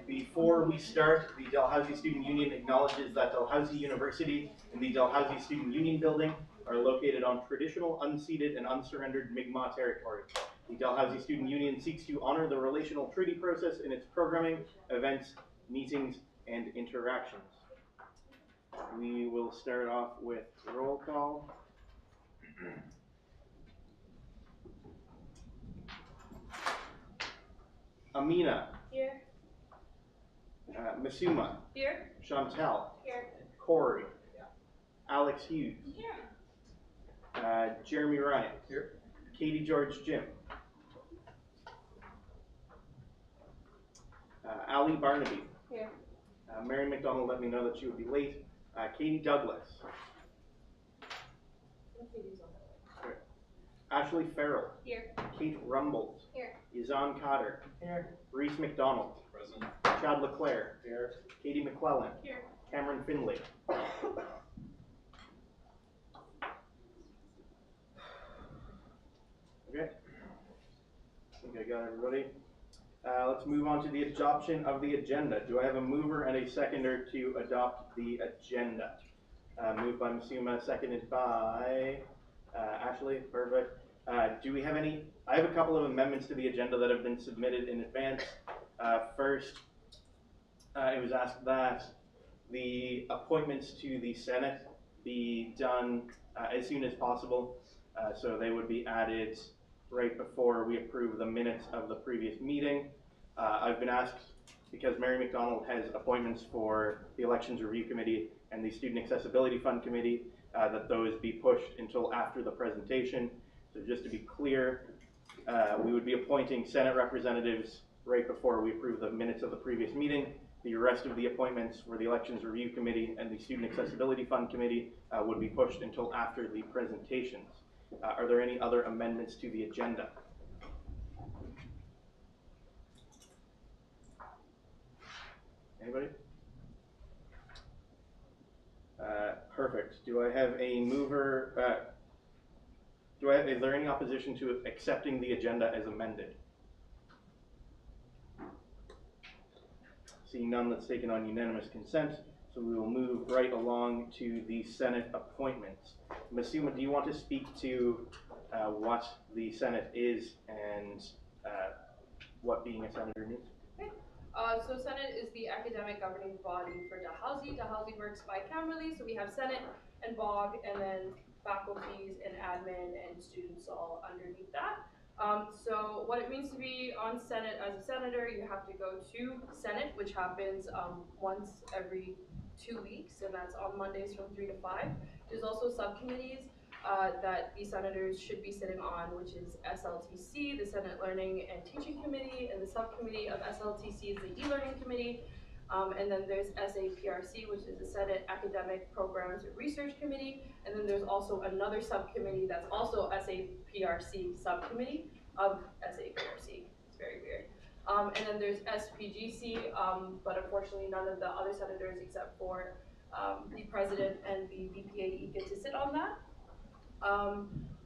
Before we start, the Dalhousie Student Union acknowledges that Dalhousie University and the Dalhousie Student Union building are located on traditional, unceded, and unsurrendered Mi'kmaq territory. The Dalhousie Student Union seeks to honor the relational treaty process in its programming, events, meetings, and interactions. We will start off with roll call. Amina. Here. Masuma. Here. Chantel. Here. Corey. Alex Hughes. Here. Jeremy Ryan. Here. Katie George Jim. Ali Barnaby. Here. Mary McDonald let me know that she would be late. Katie Douglas. Here. Ashley Farrell. Here. Kate Rumbold. Here. Yazan Cotter. Here. Reese McDonald. Present. Chad Leclerc. Here. Katie McClellan. Here. Cameron Finley. Okay. I think I got everybody. Let's move on to the adoption of the agenda. Do I have a mover and a seconder to adopt the agenda? Moved by Masuma, seconded by Ashley. Perfect. Do we have any? I have a couple of amendments to the agenda that have been submitted in advance. First, it was asked that the appointments to the Senate be done as soon as possible. So they would be added right before we approve the minutes of the previous meeting. I've been asked, because Mary McDonald has appointments for the Elections Review Committee and the Student Accessibility Fund Committee, that those be pushed until after the presentation. So just to be clear, we would be appointing Senate representatives right before we approve the minutes of the previous meeting. The rest of the appointments for the Elections Review Committee and the Student Accessibility Fund Committee would be pushed until after the presentations. Are there any other amendments to the agenda? Anybody? Perfect. Do I have a mover? Is there any opposition to accepting the agenda as amended? Seeing none, that's taken on unanimous consent. So we will move right along to the Senate appointments. Masuma, do you want to speak to what the Senate is and what being a senator means? Okay. So Senate is the academic governing body for Dalhousie. Dalhousie works bicamerally, so we have Senate and BOG, and then faculties and admin and students all underneath that. So what it means to be on Senate as a senator, you have to go to Senate, which happens once every 2 weeks, and that's on Mondays from 3 to 5. There's also subcommittees that the senators should be sitting on, which is SLTC, the Senate Learning and Teaching Committee, and the subcommittee of SLTC is the E-Learning Committee. And then there's SAPRC, which is the Senate Academic Programs and Research Committee. And then there's also another subcommittee that's also SAPRC subcommittee of SAPRC. It's very weird. And then there's SPGC, but unfortunately none of the other senators except for the president and the VPAE get to sit on that.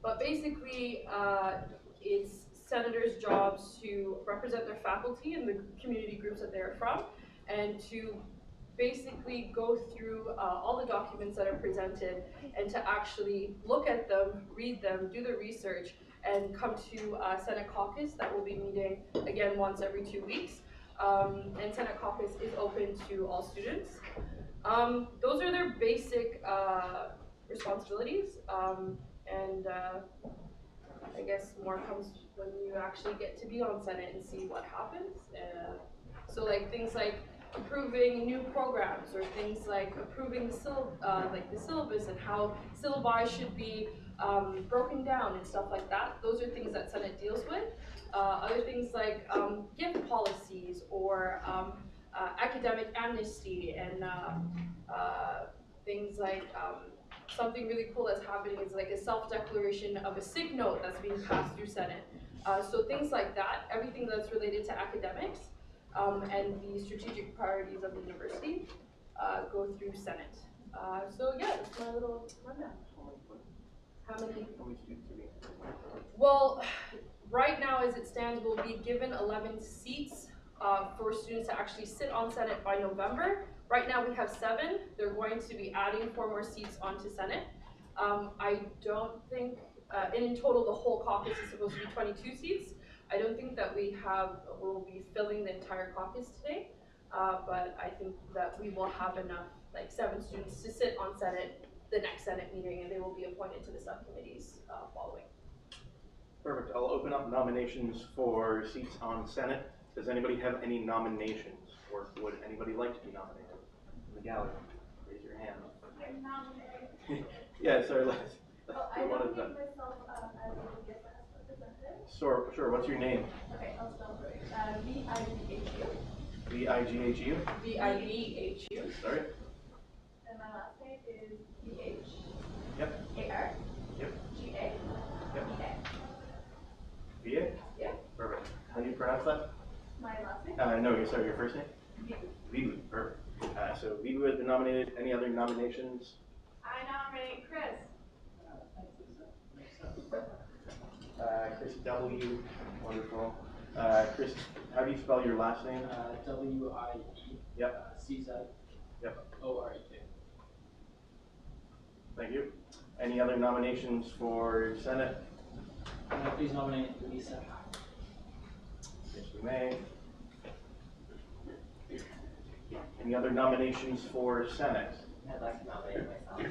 But basically, it's senators' jobs to represent their faculty and the community groups that they're from, and to basically go through all the documents that are presented and to actually look at them, read them, do the research, and come to Senate caucus that will be meeting again once every 2 weeks. And Senate caucus is open to all students. Those are their basic responsibilities. And I guess more comes when you actually get to be on Senate and see what happens. So like things like approving new programs, or things like approving the syllabus and how syllabi should be broken down and stuff like that. Those are things that Senate deals with. Other things like gift policies or academic amnesty and things like something really cool that's happening is like a self-declaration of a SIG note that's being passed through Senate. So things like that, everything that's related to academics and the strategic priorities of the university go through Senate. So yeah, that's my little rundown. How many students are being? Well, right now as it stands, we'll be given 11 seats for students to actually sit on Senate by November. Right now we have 7. They're going to be adding 4 more seats onto Senate. I don't think, and in total the whole caucus is supposed to be 22 seats. I don't think that we'll be filling the entire caucus today, but I think that we will have enough, like 7 students to sit on Senate, the next Senate meeting, and they will be appointed to the subcommittees following. Perfect. I'll open up nominations for seats on Senate. Does anybody have any nominations, or would anybody like to be nominated? In the gallery, raise your hand. I'm nominated. Yeah, sorry, let's I do one at a nominate time. myself as a DSS representative. Sure, what's your name? Okay, I'll spell for it. V-I-G-H-U. V-I-G-H-U? V-I-V-H-U. Sorry? And my last name is V-H. Yep. A-R. Yep. G-A. Yep. E-A. V-A? Yeah. Perfect. How do you pronounce that? My last name? No, sorry, your first name? V. Vivu, perfect. So Vivu has been nominated. Any other nominations? I nominate Chris. Chris W. Wonderful. Chris, how do you spell your last name? W-I-E. Yep. C-Z. Yep. O-R-E-K. Thank you. Any other nominations for Senate? Please nominate Lisa. Yes, we may. Any other nominations for Senate? I'd like to nominate myself.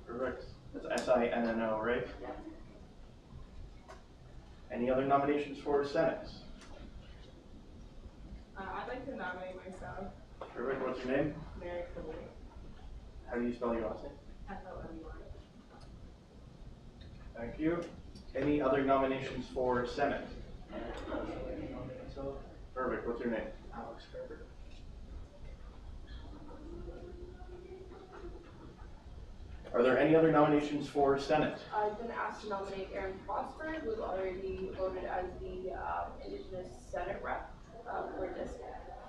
Correct. That's S-I-N-N-O, right? Yeah. Any other nominations for Senate? I'd like to nominate myself, Perfect. What's your name? Mary Foley. How do you spell your last name? F-O-L-E-Y. Thank you. Any other nominations for Senate? So, Perfect. What's your name? Alex Herbert. Are there any other nominations for Senate? I've been asked to nominate Aaron Prosper, who was already voted as the Indigenous Senate rep for this.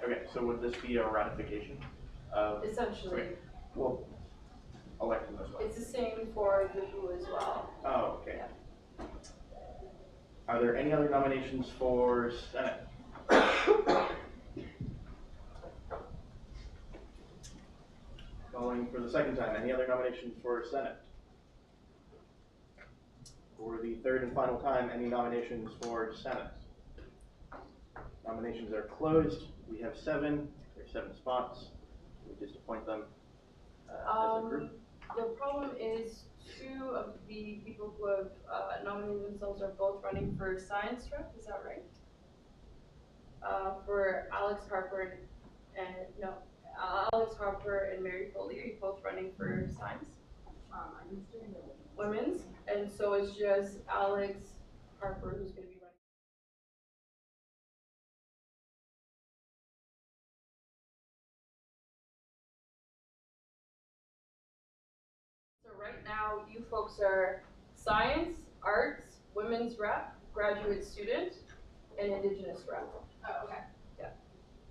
Okay, so would this be a ratification of? Essentially, Okay. Well, elect him as well. it's the same for Vivu as well. Oh, okay. Yeah. Are there any other nominations for Senate? Calling for the second time, any other nominations for Senate? For the third and final time, any nominations for Senate? Nominations are closed. We have 7. There's 7 spots. We just appoint them as a group. The problem is 2 of the people who have nominated themselves are both running for science rep, is that right? For Alex Harper and Mary Foley, are you both running for science? I'm just doing the Women's, and so it's just Alex Harper who's going to be running. So right now, you folks are science, arts, women's rep, graduate student, and Indigenous rep. Oh, okay. Yeah.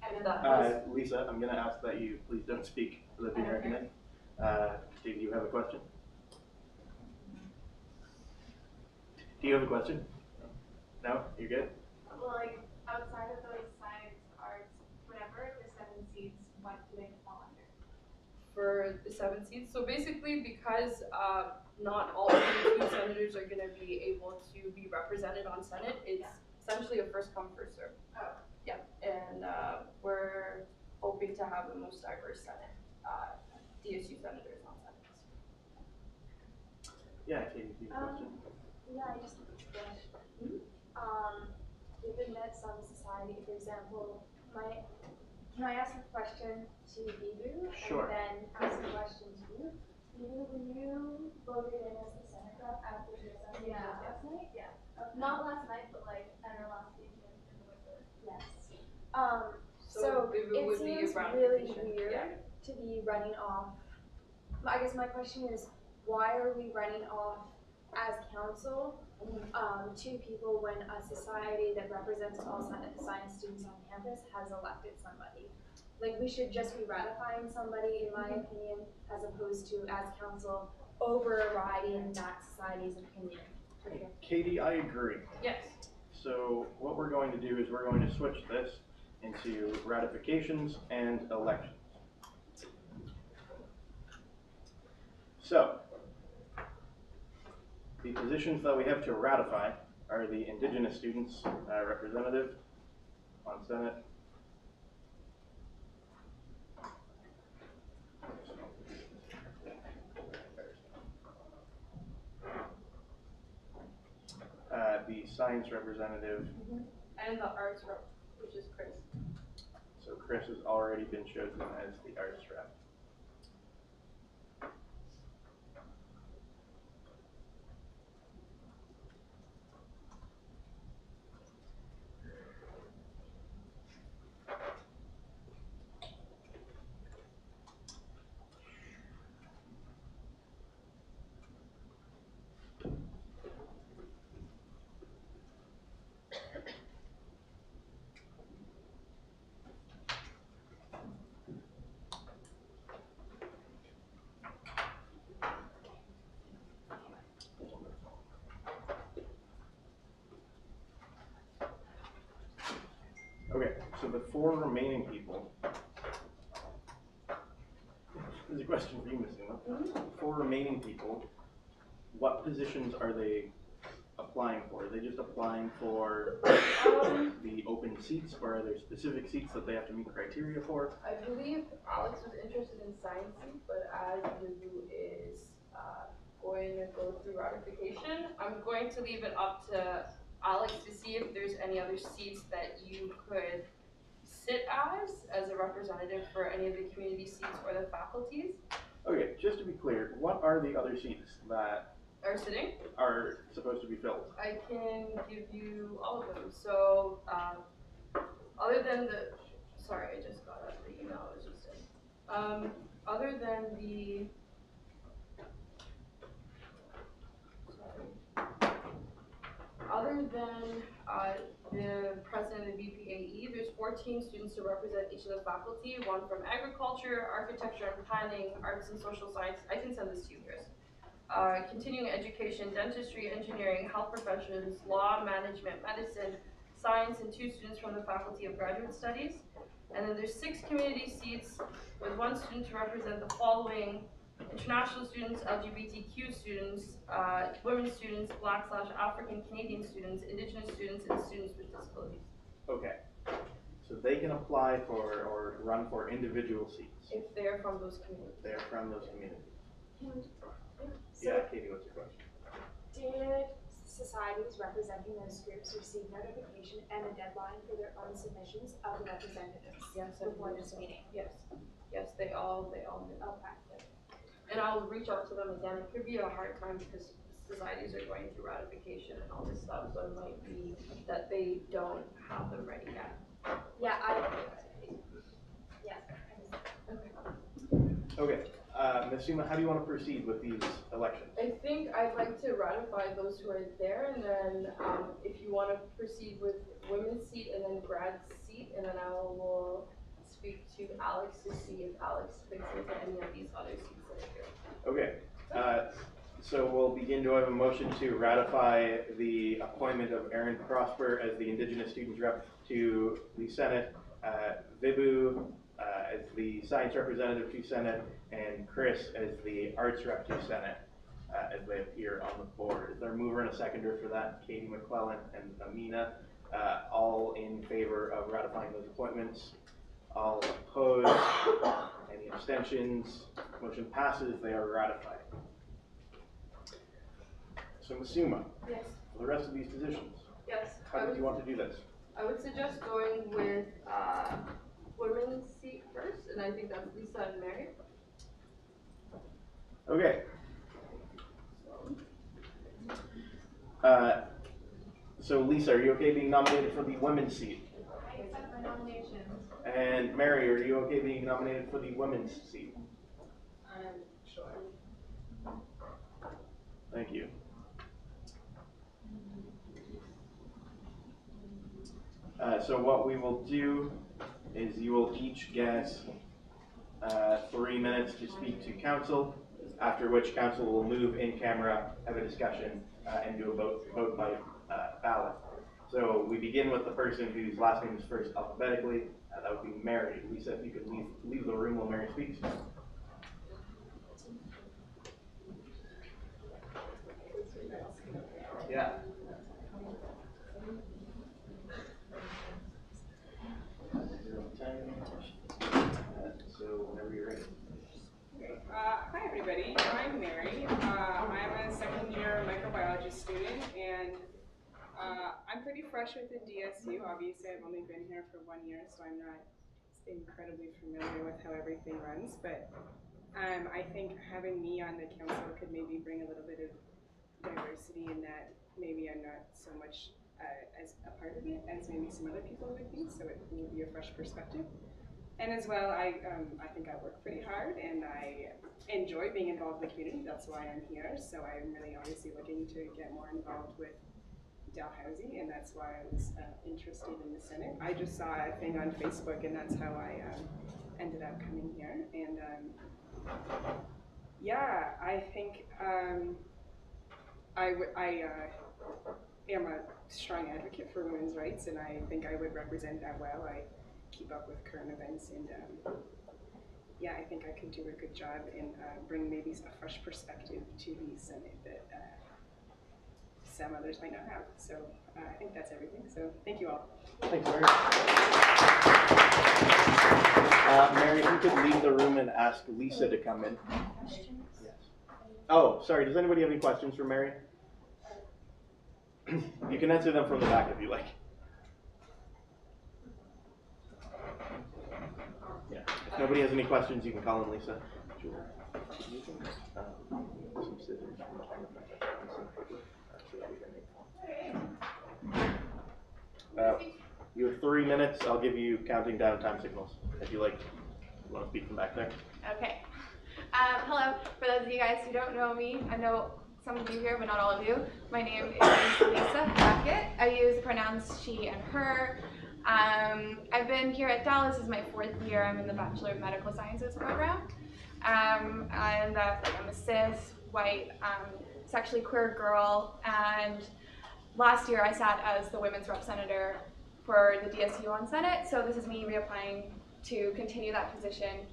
And That then was, Lisa, I'm going to ask that you please don't speak for the American name. Steve, do you have a question? Do you have a question? No? You're good? well, like, outside of those science, arts, whatever, the 7 seats, what do they fall under? for the 7 seats. So basically, because not all 22 senators are going to be able to be represented on Senate, it's essentially a first come, first serve. Oh. Yeah, and we're hoping to have the most diverse Senate, DSU senators on Senate. Yeah, Katie, do you have a question? Yeah, I just have a question. Given that some society, for example, can I ask a question to Bibu? Sure. And then ask a question to you? Bibu, when you voted in as the Senate rep after the assembly last night? Yeah. Not last night, but like at our last meeting in the winter. Yes. So Bibu it would be seems a really ratification. weird Yeah. to be running off. I guess my question is, why are we running off as council 2 people when a society that represents all science students on campus has elected somebody? Like, we should just be ratifying somebody, in my opinion, as opposed to, as council, overriding that society's opinion. Katie, I agree. Yes. So what we're going to do is we're going to switch this. into ratifications and elections. So, the positions that we have to ratify are the Indigenous Students Representative on Senate, the Science Representative. And the arts rep, which is Chris. So Chris has already been chosen as the arts rep. Okay, so the four remaining people. There's a question for you, Ms. Numa. Four remaining people, what positions are they applying for? Are they just applying for the open seats, or are there specific seats that they have to meet criteria for? I believe Alex was interested in science seat, but as Vivu is going to go through ratification, I'm going to leave it up to Alex to see if there's any other seats that you could sit as a representative for any of the community seats or the faculties. Okay, just to be clear, what are the other seats that Are sitting. are supposed to be filled? I can give you all of them. So, other than the, sorry, I just got up the email I was just in. Other than the, other than the president of BPAE, there's 14 students to represent each of the faculty, one from agriculture, architecture and planning, arts and social science. I can send this to you, Chris. Continuing education, dentistry, engineering, health professions, law, management, medicine, science, and 2 students from the Faculty of Graduate Studies. And then there's 6 community seats with 1 student to represent the following: international students, LGBTQ students, women students, Black/African Canadian students, Indigenous students, and students with disabilities. Okay, so they can apply for or run for individual seats. If they're from those communities. They're from those communities. So Yeah, Katie, what's your question? did societies representing those groups receive notification and a deadline for their own submissions of the representatives Yes, before this meeting? Yes, yes, they all did. Okay. And I'll reach out to them again. It could be a hard time because societies are going through ratification and all this stuff, so it might be that they don't have them ready yet. Yeah, yes. Okay, Ms. Suma, how do you want to proceed with these elections? I think I'd like to ratify those who are there, and then if you want to proceed with women's seat and then Brad's seat, and then I will speak to Alex to see if Alex fits into any of these other seats that are here. Okay, so we'll begin. Do I have a motion to ratify the appointment of Aaron Prosper as the Indigenous Students Rep to the Senate, Vibu as the Science Representative to Senate, and Chris as the Arts Rep to Senate as they appear on the board? Is there a mover and a seconder for that? Katie McClellan and Amina, all in favor of ratifying those appointments? All opposed? Any abstentions? Motion passes. They are ratified. So, Ms. Suma, Yes. for the rest of these positions, Yes. how would you want to do this? I would suggest going with women's seat first, and I think that's Lisa and Mary. Okay. So Lisa, are you okay being nominated for the women's seat? I accept my nomination. And Mary, are you okay being nominated for the women's seat? Sure. Thank you. So what we will do is you will each get 3 minutes to speak to council, after which council will move in camera, have a discussion, and do a vote by ballot. So we begin with the person whose last name is first alphabetically. That would be Mary. Lisa, if you could leave the room while Mary speaks. Yeah. So whenever you're ready. Hi everybody, I'm Mary. I'm a second year microbiology student and I'm pretty fresh with the DSU. Obviously I've only been here for 1 year, so I'm not incredibly familiar with how everything runs, but I think having me on the council could maybe bring a little bit of diversity in that maybe I'm not so much as a part of it as maybe some other people would be, so it will be a fresh perspective. And as well, I think I work pretty hard and I enjoy being involved in the community. That's why I'm here. So I'm really obviously looking to get more involved with Dalhousie, and that's why I was interested in the Senate. I just saw a thing on Facebook, and that's how I ended up coming here. And yeah, I think I am a strong advocate for women's rights, and I think I would represent that well. I keep up with current events, and yeah, I think I could do a good job and bring maybe a fresh perspective to the Senate that some others might not have. So I think that's everything. So thank you all. Thanks, Mary. Mary, if you could leave the room and ask Lisa to come in. Yes. Oh, sorry. Does anybody have any questions for Mary? You can answer them from the back if you like. Yeah. If nobody has any questions, you can call in Lisa. Some scissors. You have 3 minutes. I'll give you counting down time signals if you like. You want to speak from back there? Okay. Hello. For those of you guys who don't know me, I know some of you here, but not all of you. My name is Lisa Hackett. I use the pronouns she and her. I've been here at Dallas. This is my 4th year. I'm in the Bachelor of Medical Sciences program. I'm a cis, white, sexually queer girl, and last year I sat as the women's rep senator for the DSU on Senate, so this is me reapplying to continue that position.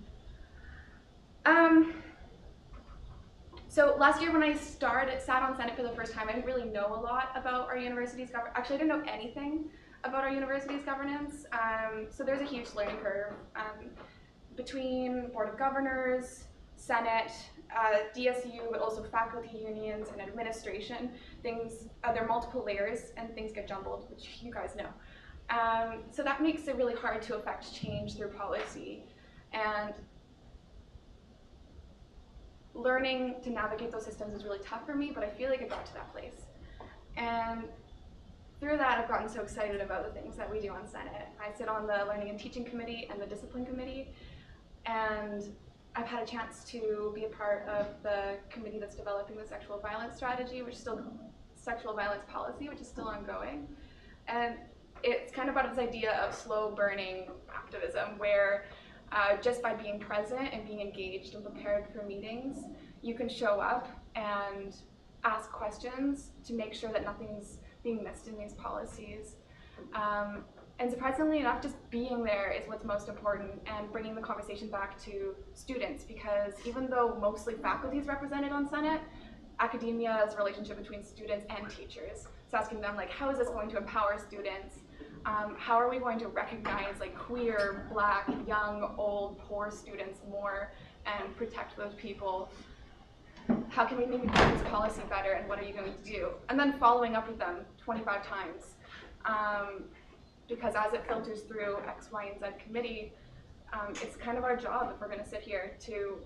So last year when I sat on Senate for the first time, I didn't really know a lot about our university's governance. Actually, I didn't know anything about our university's governance, so there's a huge learning curve between Board of Governors, Senate, DSU, but also faculty unions and administration. There are multiple layers and things get jumbled, which you guys know. So that makes it really hard to affect change through policy. And learning to navigate those systems is really tough for me, but I feel like I got to that place. And through that, I've gotten so excited about the things that we do on Senate. I sit on the Learning and Teaching Committee and the Discipline Committee, and I've had a chance to be a part of the committee that's developing the sexual violence strategy, sexual violence policy, which is still ongoing. And it's kind of about this idea of slow burning activism, where just by being present and being engaged and prepared for meetings, you can show up and ask questions to make sure that nothing's being missed in these policies. And surprisingly enough, just being there is what's most important, and bringing the conversation back to students, because even though mostly faculty is represented on Senate, academia is a relationship between students and teachers. So asking them, like, how is this going to empower students? How are we going to recognize like queer, black, young, old, poor students more and protect those people? How can we make this policy better, and what are you going to do? And then following up with them 25 times. Because as it filters through X, Y, and Z committee, it's kind of our job, if we're going to sit here, to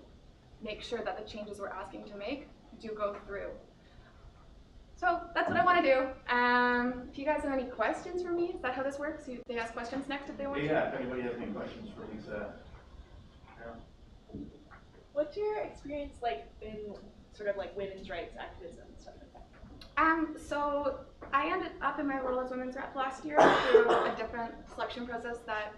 make sure that the changes we're asking to make do go through. So that's what I want to do. If you guys have any questions for me, is that how this works? They ask questions next if they want to? Yeah, if anybody has any questions for Lisa. What's your experience like in sort of like women's rights activism and stuff like that? So I ended up in my role as women's rep last year through a different selection process that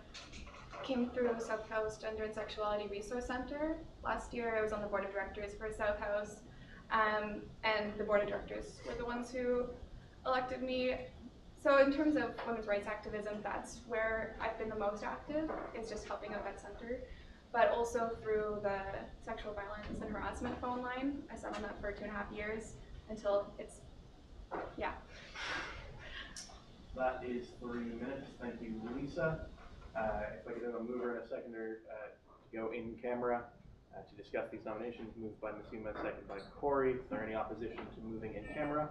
came through South Coast Gender and Sexuality Resource Center. Last year I was on the board of directors for South House, and the board of directors were the ones who elected me. So in terms of women's rights activism, that's where I've been the most active, is just helping out that center. But also through the sexual violence and harassment phone line. I sat on that for 2.5 years until it's, yeah. That is 3 minutes. Thank you, Lisa. If I could have a mover and a seconder to go in camera to discuss these nominations. Moved by Masuma, second by Corey. Is there any opposition to moving in camera?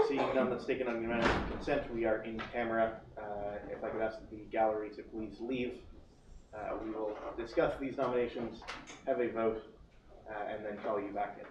Seeing none, that's taken on unanimous consent. We are in camera. If I could ask the gallery to please leave. We will discuss these nominations, have a vote, and then call you back in.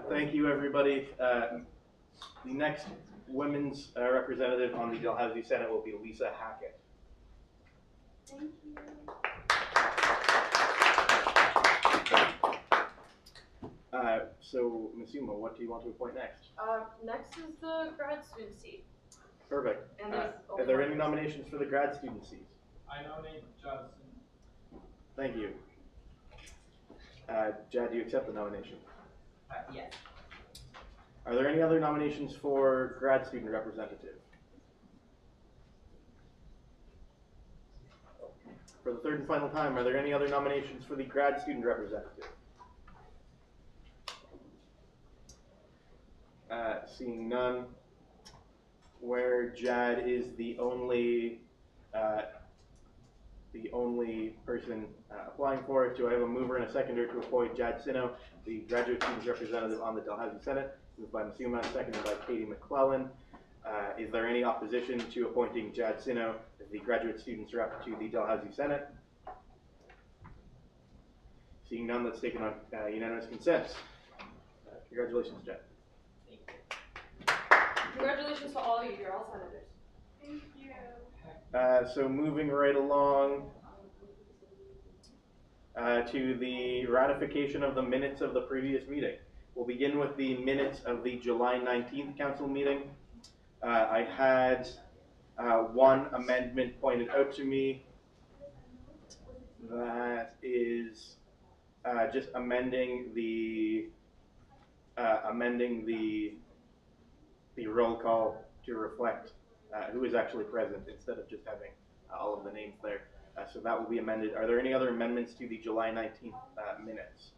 Thank you, everybody. The next women's representative on the Dalhousie Senate will be Lisa Hackett. Thank you. So, Masuma, what do you want to appoint next? Next is the grad student seat. Perfect. And there's Are there any nominations for the grad student seat? I nominate Johnson. Thank you. Jad, do you accept the nomination? Yes. Are there any other nominations for grad student representative? For the third and final time, are there any other nominations for the grad student representative? Seeing none, where Jad is the only person applying for it, do I have a mover and a seconder to appoint Jad Sino, the graduate students representative on the Dalhousie Senate? Moved by Masuma, seconded by Katie McClellan. Is there any opposition to appointing Jad Sino as the graduate students rep to the Dalhousie Senate? Seeing none, that's taken on unanimous consent. Congratulations, Jad. Congratulations to all of you, you're all senators. Thank you. So moving right along to the ratification of the minutes of the previous meeting. We'll begin with the minutes of the July 19th council meeting. I had one amendment pointed out to me. That is just amending the roll call to reflect who is actually present instead of just having all of the names there. So that will be amended. Are there any other amendments to the July 19th minutes?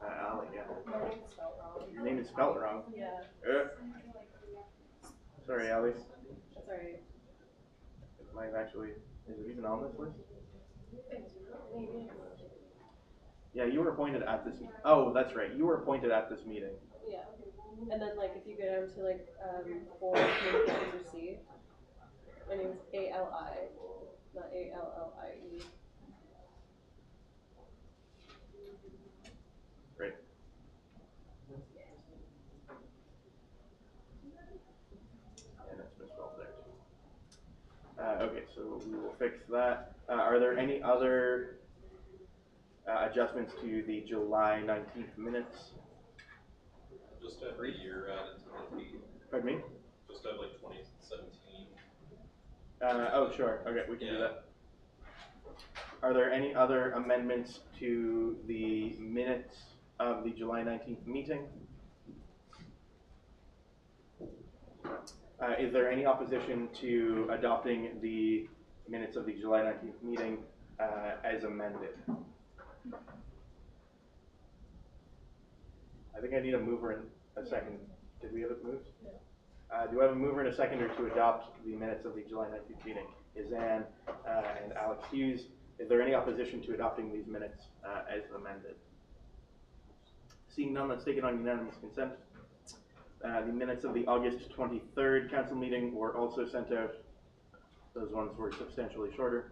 Ali, yeah. My name's spelled wrong. Your name is spelled wrong. Yeah, Sorry, Ali. that's alright. Might actually, is it even on this list? Maybe. Yeah, you were appointed at this. Oh, that's right. You were appointed at this meeting. Yeah, and then like if you go down to like for communications received, my name's A-L-I, not A-L-L-I-E. Great. And it's misspelled there too. Okay, so we will fix that. Are there any other adjustments to the July 19th minutes? Just every year added to the fee. Pardon me? Just have like 2017. Oh, sure. Okay, we can do that. Are there any other amendments to the minutes of the July 19th meeting? Is there any opposition to adopting the minutes of the July 19th meeting as amended? I think I need a mover and a second. Did we have it moved? No. Do I have a mover and a seconder to adopt the minutes of the July 19th meeting? Is Ann and Alex Hughes. Is there any opposition to adopting these minutes as amended? Seeing none, that's taken on unanimous consent. The minutes of the August 23rd council meeting were also sent out. Those ones were substantially shorter.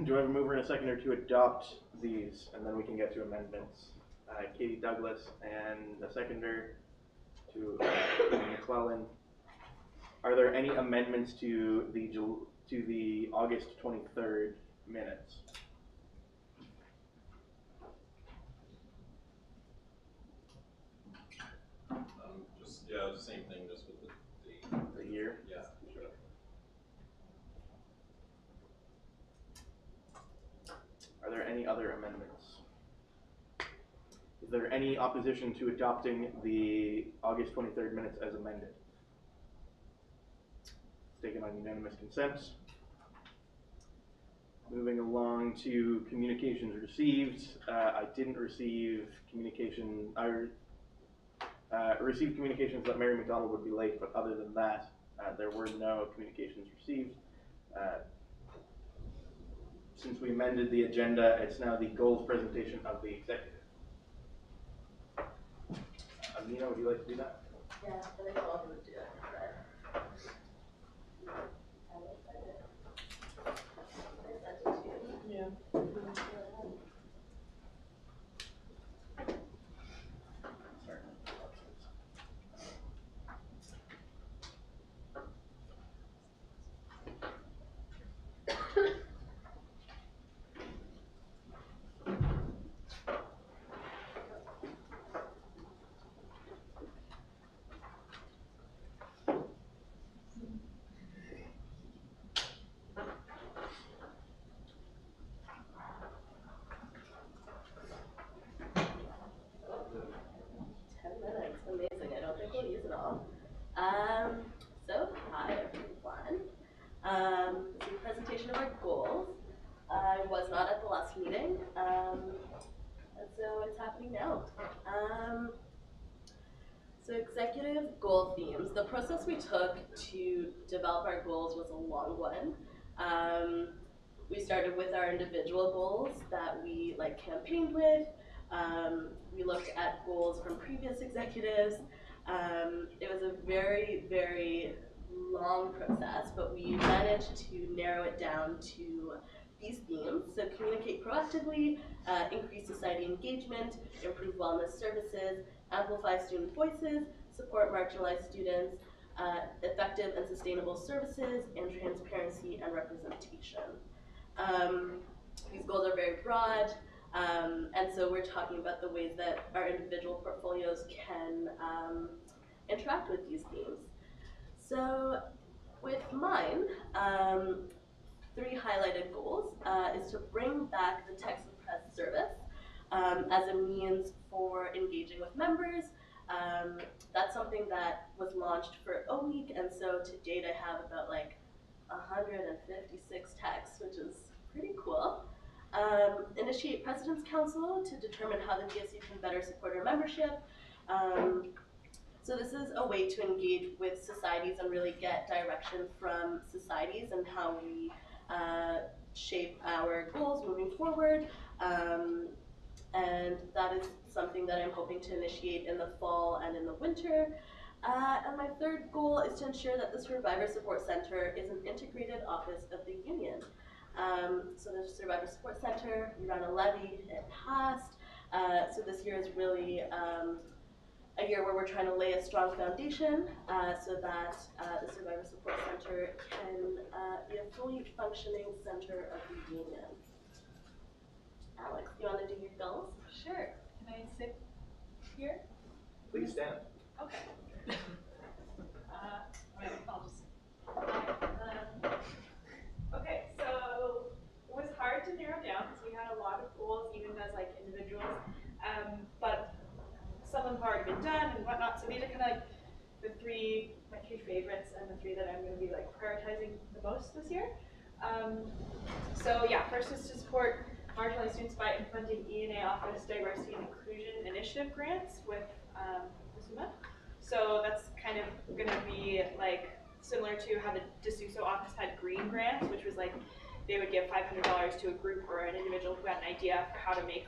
Do I have a mover and a seconder to adopt these, and then we can get to amendments? Katie Douglas and a seconder to McClellan. Are there any amendments to the August 23rd minutes? Yeah, the same thing, just with the date. The year? Yeah, sure. Are there any other amendments? Is there any opposition to adopting the August 23rd minutes as amended? It's taken on unanimous consent. Moving along to communications received. I didn't receive communication. I received communications that Mary McDonald would be late, but other than that, there were no communications received. Since we amended the agenda, it's now the goals presentation of the executive. Amina, would you like to do that? Yeah, but I don't know who would do it. Yeah. Okay, now. So executive goal themes. The process we took to develop our goals was a long one. We started with our individual goals that we campaigned with. We looked at goals from previous executives. It was a very, very long process, but we managed to narrow it down to these themes. So communicate proactively, increase society engagement, improve wellness services, amplify student voices, support marginalized students, effective and sustainable services, and transparency and representation. These goals are very broad, and so we're talking about the ways that our individual portfolios can interact with these themes. So with mine, 3 highlighted goals is to bring back the text and press service as a means for engaging with members. That's something that was launched for a week, and so to date I have about 156 texts, which is pretty cool. Initiate President's Council to determine how the DSU can better support our membership. So this is a way to engage with societies and really get direction from societies and how we shape our goals moving forward. And that is something that I'm hoping to initiate in the fall and in the winter. And my 3rd goal is to ensure that the Survivor Support Center is an integrated office of the union. So the Survivor Support Center, we ran a levy, it passed. So this year is really a year where we're trying to lay a strong foundation so that the Survivor Support Center can be a fully functioning center of the union. Alex, you want to do your goals? Sure. Can I sit here? Please stand. Okay. I'll just. Okay, so it was hard to narrow down because we had a lot of goals, even as individuals, but some of them have already been done and whatnot. So these are kind of my 3 favorites, and the 3 that I'm going to be prioritizing the most this year. So yeah, first is to support marginalized students by implementing E&A Office Diversity and Inclusion Initiative grants with Kusuma. So that's kind of going to be similar to how the DSU office had green grants, which was they would give $500 to a group or an individual who had an idea for how to make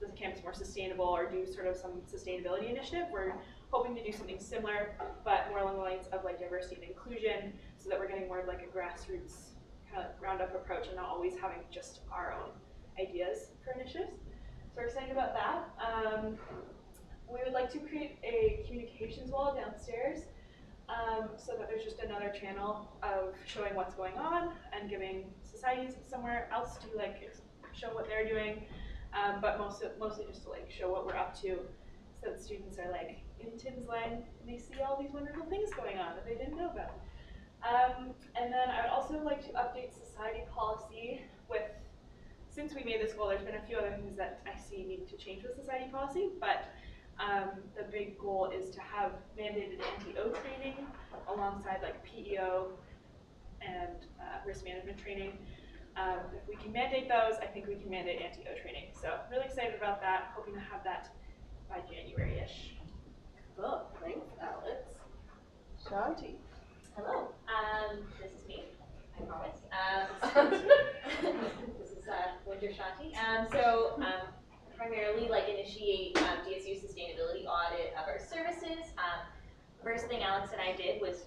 the campus more sustainable or do sort of some sustainability initiative. We're hoping to do something similar, but more along the lines of diversity and inclusion, so that we're getting more of a grassroots kind of ground up approach and not always having just our own ideas for initiatives. So we're excited about that. We would like to create a communications wall downstairs so that there's just another channel of showing what's going on and giving societies somewhere else to show what they're doing, but mostly just to show what we're up to, so that students are in Tim's line and they see all these wonderful things going on that they didn't know about. And then I would also like to update society policy since we made this goal, there's been a few other things that I see need to change with society policy, but the big goal is to have mandated anti-O training alongside PEO and risk management training. If we can mandate those, I think we can mandate anti-O training. So I'm really excited about that, hoping to have that by January-ish. Cool, thanks, Alex. Shanti. Hello, this is me, I promise. This is Winter Shanti. Primarily initiate DSU sustainability audit of our services. First thing Alex and I did was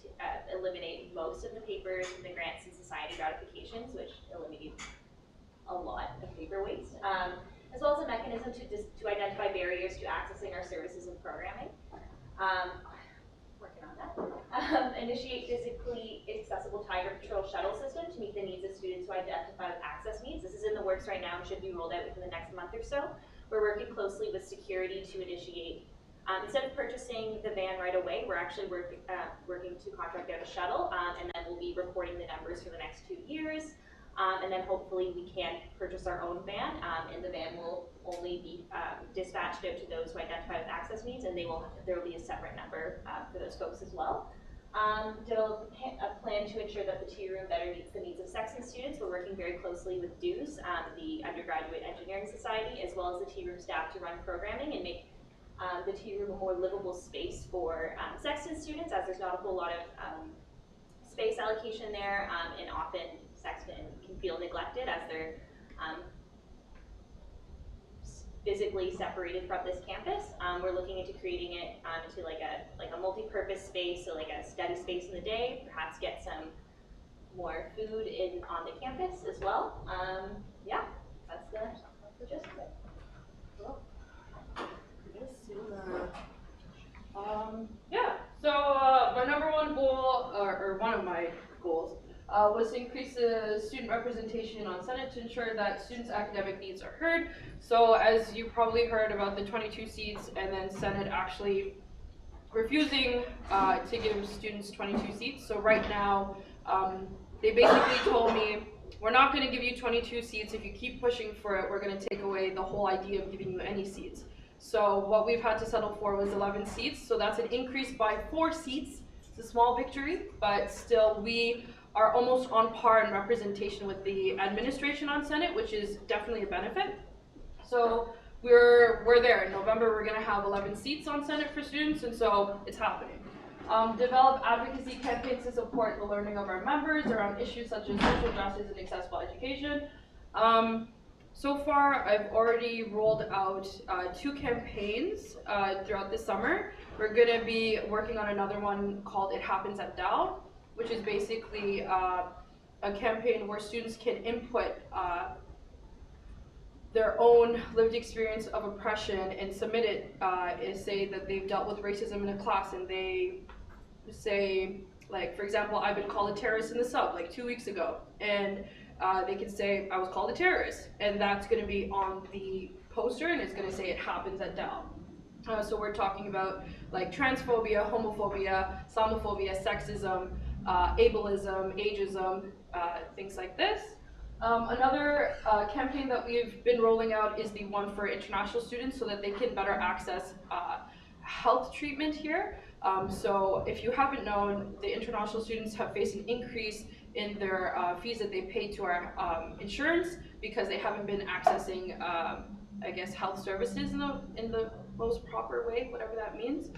to eliminate most of the papers, the grants and society ratifications, which eliminated a lot of paper waste, as well as a mechanism to identify barriers to accessing our services and programming. Working on that. Initiate physically accessible Tiger Patrol shuttle system to meet the needs of students who identify with access needs. This is in the works right now and should be rolled out within the next month or so. We're working closely with security to initiate. Instead of purchasing the van right away, we're actually working to contract out a shuttle, and then we'll be reporting the numbers for the next 2 years. And then hopefully we can purchase our own van, and the van will only be dispatched out to those who identify with access needs, and there will be a separate number for those folks as well. Develop a plan to ensure that the tea room better meets the needs of Sexton students. We're working very closely with DSU, the Undergraduate Engineering Society, as well as the tea room staff to run programming and make the tea room a more livable space for Sexton students, as there's not a whole lot of space allocation there, and often Sexton can feel neglected as they're physically separated from this campus. We're looking into creating it into like a multi-purpose space, so like a study space in the day, perhaps get some more food in on the campus as well. Yeah, that's the gist of it. Cool. Yeah, so my number one goal, or one of my goals, was to increase the student representation on Senate to ensure that students' academic needs are heard. So as you probably heard about the 22 seats and then Senate actually refusing to give students 22 seats. So right now, they basically told me, we're not going to give you 22 seats. If you keep pushing for it, we're going to take away the whole idea of giving you any seats. So what we've had to settle for was 11 seats. So that's an increase by 4 seats. It's a small victory, but still we are almost on par in representation with the administration on Senate, which is definitely a benefit. So we're there. In November, we're going to have 11 seats on Senate for students, and so it's happening. Develop advocacy campaigns to support the learning of our members around issues such as social justice and accessible education. So far, I've already rolled out 2 campaigns throughout the summer. We're going to be working on another one called It Happens at Dow, which is basically a campaign where students can input their own lived experience of oppression and submit it and say that they've dealt with racism in a class, and they say, like, for example, I've been called a terrorist in the sub like 2 weeks ago, and they can say I was called a terrorist, and that's going to be on the poster, and it's going to say it happens at Dow. So we're talking about like transphobia, homophobia, Islamophobia, sexism, ableism, ageism, things like this. Another campaign that we've been rolling out is the one for international students so that they can better access health treatment here. So if you haven't known, the international students have faced an increase in their fees that they pay to our insurance because they haven't been accessing, I guess, health services in the most proper way, whatever that means.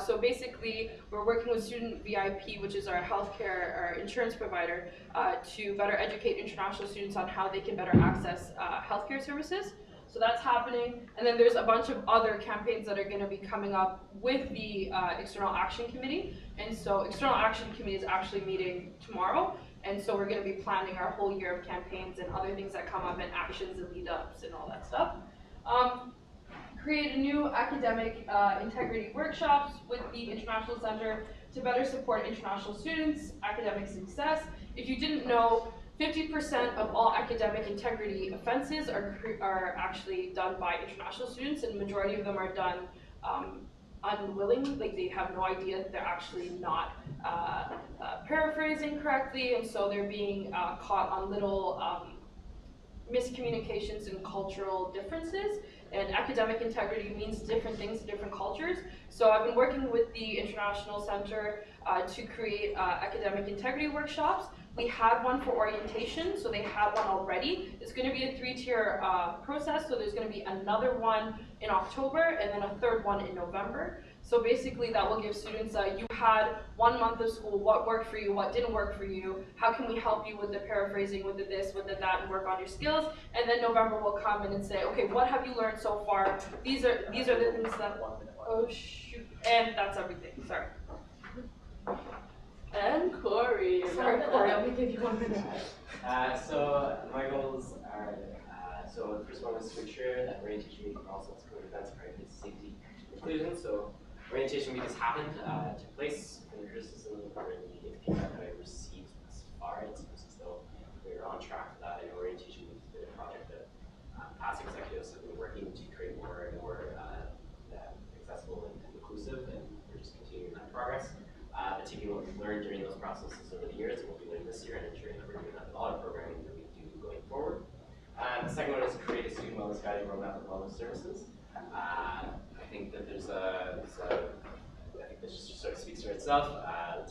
So basically, we're working with Student VIP, which is our healthcare, our insurance provider, to better educate international students on how they can better access healthcare services. So that's happening. And then there's a bunch of other campaigns that are going to be coming up with the External Action Committee. And so External Action Committee is actually meeting tomorrow. And so we're going to be planning our whole year of campaigns and other things that come up and actions and lead-ups and all that stuff. Create a new academic integrity workshops with the International Center to better support international students' academic success. If you didn't know, 50% of all academic integrity offenses are actually done by international students, and the majority of them are done unwilling, like they have no idea that they're actually not paraphrasing correctly, and so they're being caught on little miscommunications and cultural differences. And academic integrity means different things to different cultures. So I've been working with the International Center to create academic integrity workshops. We had one for orientation, so they had one already. It's going to be a 3-tier process, so there's going to be another one in October and then a third one in November. So basically that will give students, you had 1 month of school, what worked for you, what didn't work for you, how can we help you with the paraphrasing, with the this, with the that, and work on your skills. And then November will come in and say, okay, what have you learned so far? These are the things that, oh shoot, and that's everything, sorry. And Corey. Sorry, Corey, I'm gonna give you 1 minute. So my goals are, so the first one is to ensure that orientation week and all subsequent events are in safety and inclusion. So orientation week has happened, took place, and the criticism or the feedback that I received thus far, it seems as though we're on track for that. I know orientation week has been a project that past executives have been working to create more and more accessible and inclusive, and we're just continuing that progress. Taking what we've learned during those processes over the years and what we learned this year, and ensuring that we're doing that with all our programming that we do going forward. The second one is to create a student wellness guiding roadmap of wellness services. I think that there's it just sort of speaks for itself.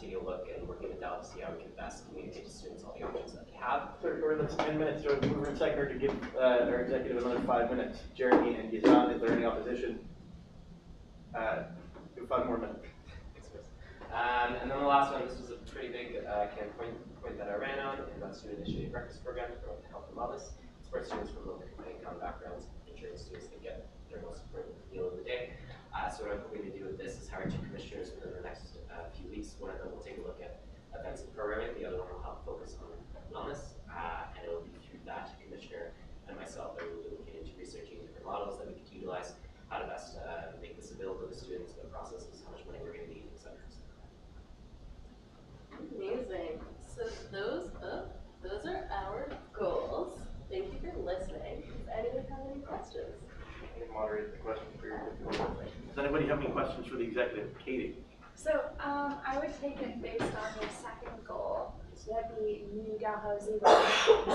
Taking a look and working with Dell to see how we can best communicate to students all the options that they have. Or that's 10 minutes, so mover and seconder to give our executive another 5 minutes. Jeremy and Gizan, is there any opposition? Do 5 more minutes. And then the last one, this was a pretty big point that I ran on, and that's student initiated breakfast program to promote health and wellness. Support students from low income backgrounds, ensuring students can get their most important meal of the day. So what I'm hoping to do with this is hire 2 commissioners within the next few weeks. One of them will take a look at events and programming, the other one will help focus on wellness, and it will be through that commissioner and myself that we will be looking into researching different models that we could utilize, how to best make this available to students, the processes, how much money we're going to need, etc. Amazing. So those are our goals. Thank you for listening. Does anyone have any questions? I can moderate the question period. Does anybody have any questions for the executive? Katie? So I would take it based on your second goal. So that'd be new Dalhousie, where the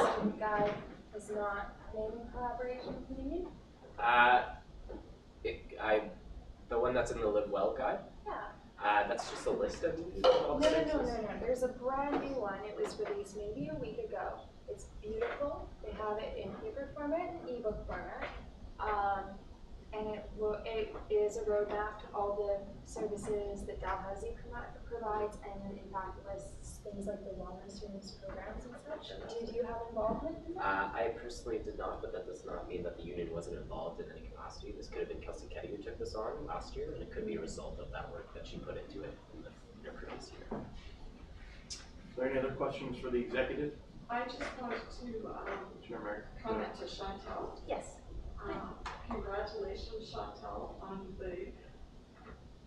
student guide is not naming collaboration community. The one that's in the Live Well guide. Yeah. That's just a list of No. There's a brand new one. It was released maybe a week ago. It's beautiful. They have it in paper format and ebook format. And it is a roadmap to all the services that Dalhousie provides, and then in fact lists things like the wellness rooms programs and such. Did you have involvement in that? I personally did not, but that does not mean that the union wasn't involved in any capacity. This could have been Kelsey Ketty who took this on last year, and it could be a result of that work that she put into it in the previous year. Are there any other questions for the executive? I just wanted to comment to Chantal. Yes. Congratulations, Chantal, on the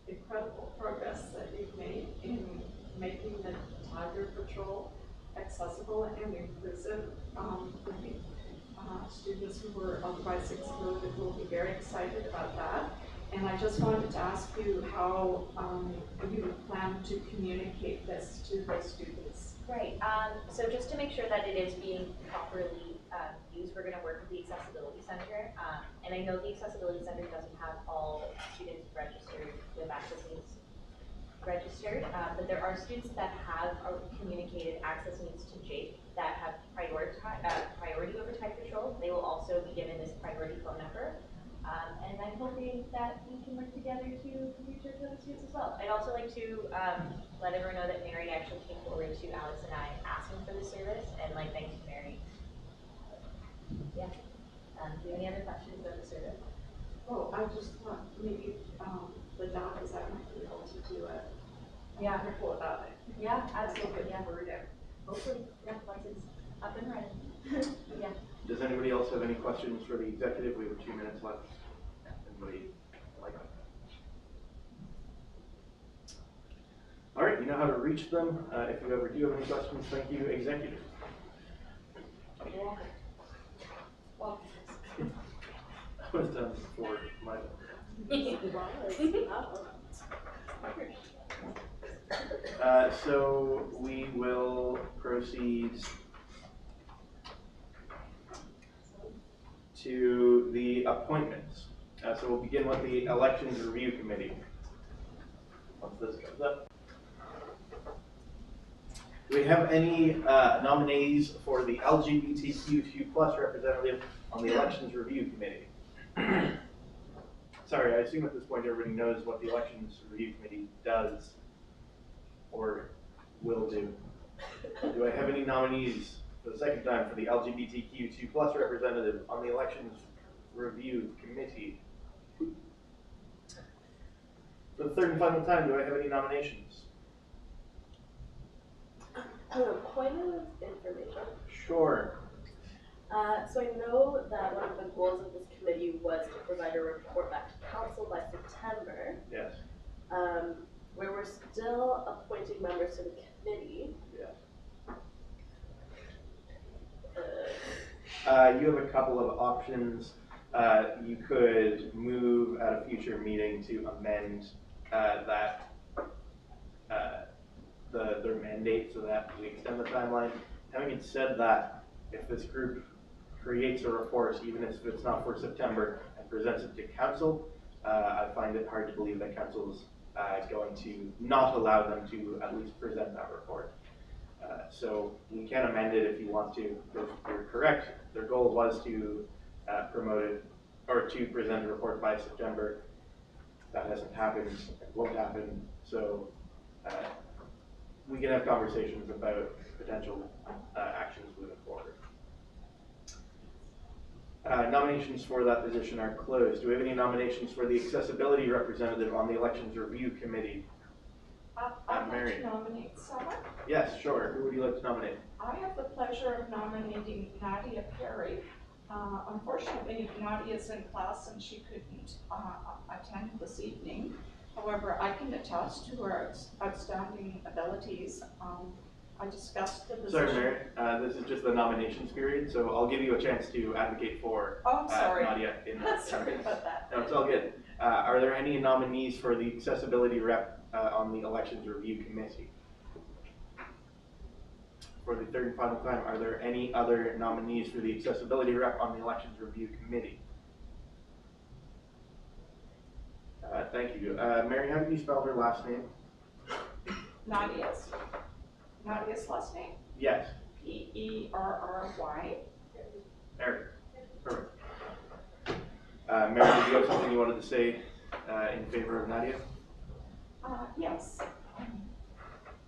incredible progress that you've made in making the Tiger Patrol accessible and inclusive. I think students who were otherwise excluded will be very excited about that. And I just wanted to ask you how you plan to communicate this to the students. Right. So just to make sure that it is being properly used, we're going to work with the Accessibility Center. And I know the Accessibility Center doesn't have all students registered with access needs registered, but there are students that have communicated access needs to Jake that have priority over Tide Patrol. They will also be given this priority phone number. And I'm hoping that we can work together to reach out to other students as well. I'd also like to let everyone know that Mary actually came forward to Alex and I asking for this service, and thanks to Mary. Yeah. Do you have any other questions about the service? Oh, I just thought maybe the doc is that might be able to do it. Yeah. Wonderful about it. Yeah, absolutely. Yeah. Hopefully, yeah, once it's up and running. Yeah. Does anybody else have any questions for the executive? We have 2 minutes left. Anybody like that? All right, you know how to reach them. If you ever do have any questions, thank you, executive. Well, That was done before my. So we will proceed to the appointments. So we'll begin with the Elections Review Committee. Once this comes up. Do we have any nominees for the LGBTQ2+ representative on the Elections Review Committee? Sorry, I assume at this point everybody knows what the Elections Review Committee does or will do. Do I have any nominees for the second time for the LGBTQ2+ representative on the Elections Review Committee? For the third and final time, do I have any nominations? Point of information. Sure. So I know that one of the goals of this committee was to provide a report back to council by September. Yes. Where we're still appointing members to the committee. Yeah. You have a couple of options. You could move at a future meeting to amend their mandate so that we extend the timeline. Having said that, if this group creates a report, even if it's not for September, and presents it to council, I find it hard to believe that council is going to not allow them to at least present that report. So we can amend it if you want to. You're correct. Their goal was to promote it or to present a report by September. That hasn't happened. It won't happen. So we can have conversations about potential actions moving forward. Nominations for that position are closed. Do we have any nominations for the accessibility representative on the Elections Review Committee? I'd Mary. like to nominate someone. Yes, sure. Who would you like to nominate? I have the pleasure of nominating Nadia Perry. Unfortunately, Nadia is in class and she couldn't attend this evening. However, I can attest to her outstanding abilities. I discussed the position. Sorry, Mary. This is just the nominations period, so I'll give you a chance to advocate for I'm sorry. Nadia in that. Sorry about that. No, it's all good. Are there any nominees for the accessibility rep on the Elections Review Committee? For the third and final time, are there any other nominees for the accessibility rep on the Elections Review Committee? Thank you. Mary, how do you spell her last name? Nadia's last name? Yes. P-E-R-R-Y. Mary. Perfect. Mary, did you have something you wanted to say in favor of Nadia? Yes.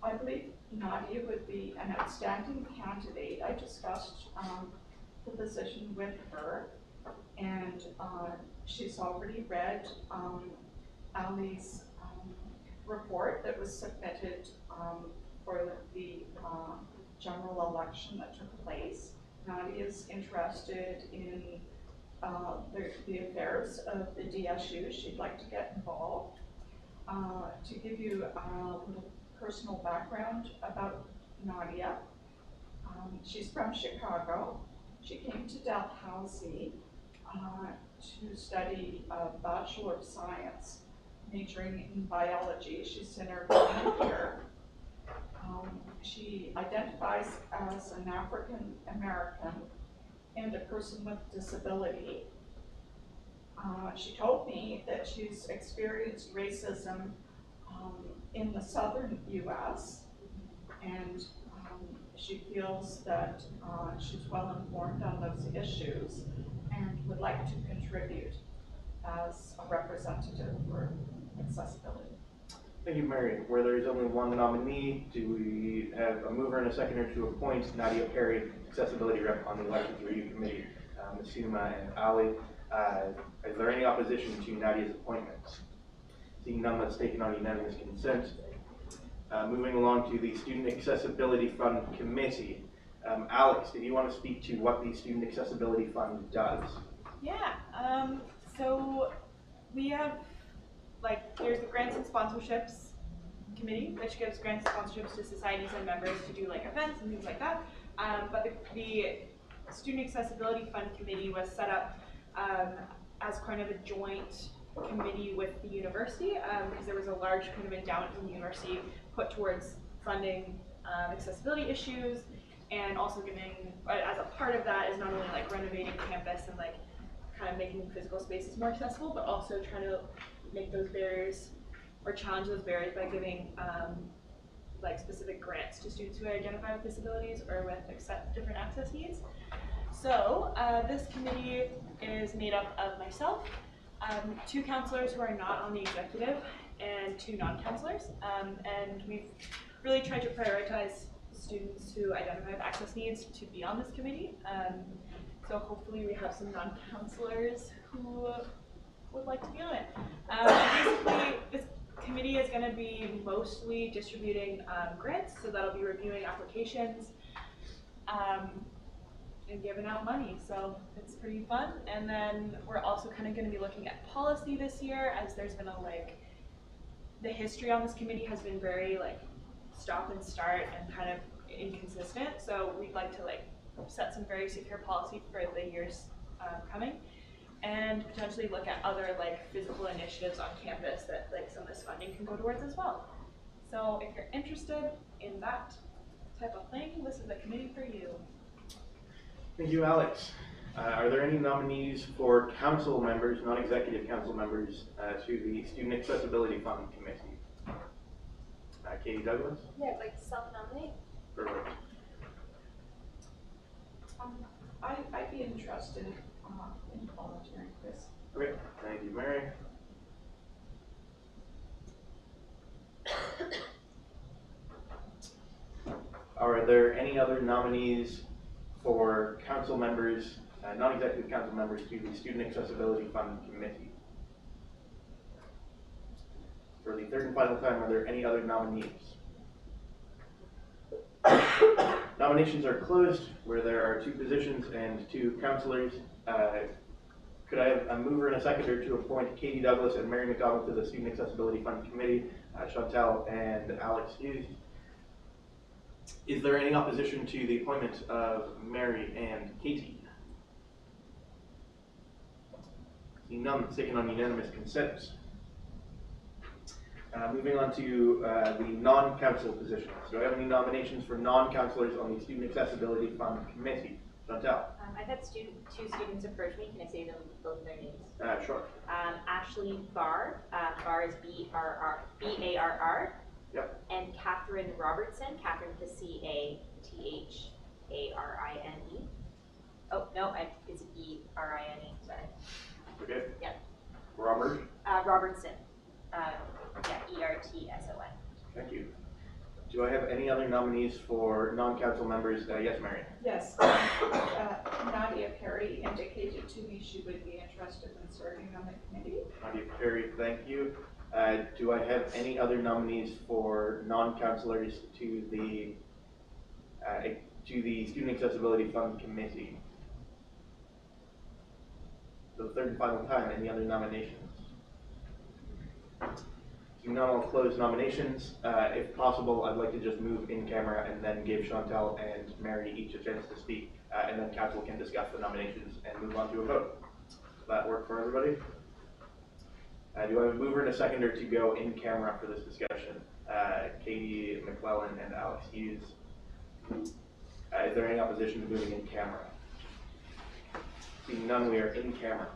I believe Nadia would be an outstanding candidate. I discussed the position with her, and she's already read Ali's report that was submitted for the general election that took place. Nadia is interested in the affairs of the DSU. She'd like to get involved. To give you a little personal background about Nadia, she's from Chicago. She came to Dalhousie to study a Bachelor of Science, majoring in biology. She's in her final year. She identifies as an African American and a person with disability. She told me that she's experienced racism in the southern U.S. and she feels that she's well informed on those issues and would like to contribute as a representative for accessibility. Thank you, Mary. Where there is only one nominee, do we have a mover and a seconder to appoint Nadia Perry, accessibility rep on the Elections Review Committee? Masuma and Ali. Is there any opposition to Nadia's appointment? Seeing none, that's taken on unanimous consent. Moving along to the Student Accessibility Fund Committee. Alex, did you want to speak to what the Student Accessibility Fund does? Yeah, so we have, there's the Grants and Sponsorships Committee, which gives grants and sponsorships to societies and members to do events and things like that. But the Student Accessibility Fund Committee was set up as kind of a joint committee with the university because there was a large kind of endowment from the university put towards funding accessibility issues, and also giving, as a part of that, is not only renovating campus and kind of making physical spaces more accessible, but also trying to make those barriers or challenge those barriers by giving specific grants to students who identify with disabilities or with different access needs. So this committee is made up of myself, 2 counselors who are not on the executive, and 2 non-counselors, and we've really tried to prioritize students who identify with access needs to be on this committee. So hopefully we have some non-counselors who would like to be on it. Basically, this committee is going to be mostly distributing grants, so that'll be reviewing applications and giving out money, so it's pretty fun. And then we're also kind of going to be looking at policy this year, as there's been the history on this committee has been very stop and start and kind of inconsistent, so we'd like to set some very secure policy for the years coming, and potentially look at other physical initiatives on campus that some of this funding can go towards as well. So if you're interested in that type of thing, this is a committee for you. Thank you, Alex. Are there any nominees for council members, non-executive council members, to the Student Accessibility Fund Committee? Katie Douglas? Yeah, I'd like to self-nominate. Perfect. I'd be interested in volunteering, Chris. Okay, thank you, Mary. Are there any other nominees for council members, non-executive council members to the Student Accessibility Fund Committee? For the third and final time, are there any other nominees? Nominations are closed where there are 2 positions and 2 councillors. Could I have a mover and a seconder to appoint Katie Douglas and Mary McDonald to the Student Accessibility Fund Committee, Chantal and Alex Hughes? Is there any opposition to the appointment of Mary and Katie? Seeing none, it's taken on unanimous consent. Moving on to the non-council positions. Do I have any nominations for non-councillors on the Student Accessibility Fund Committee? Chantal? I've had two students approach me. Can I say them both their names? Sure. Ashley Barr. Barr is B-A-R-R. Yep. And Catherine Robertson. Catherine with a C-A-T-H-A-R-I-N-E. Oh, no, it's E-R-I-N-E. Sorry. Okay. Yep. Robert? Robertson. E-R-T-S-O-N. Thank you. Do I have any other nominees for non-council members? Yes, Mary. Yes, Nadia Perry indicated to me she would be interested in serving on the committee. Nadia Perry, thank you. Do I have any other nominees for non-councillors to the Student Accessibility Fund Committee? For the third and final time, any other nominations? None, I'll close nominations. If possible, I'd like to just move in camera and then give Chantal and Mary each a chance to speak, and then council can discuss the nominations and move on to a vote. Does that work for everybody? Do I have a mover and a seconder to go in camera for this discussion? Katie McClellan and Alex Hughes. Is there any opposition to moving in camera? Seeing none, we are in camera.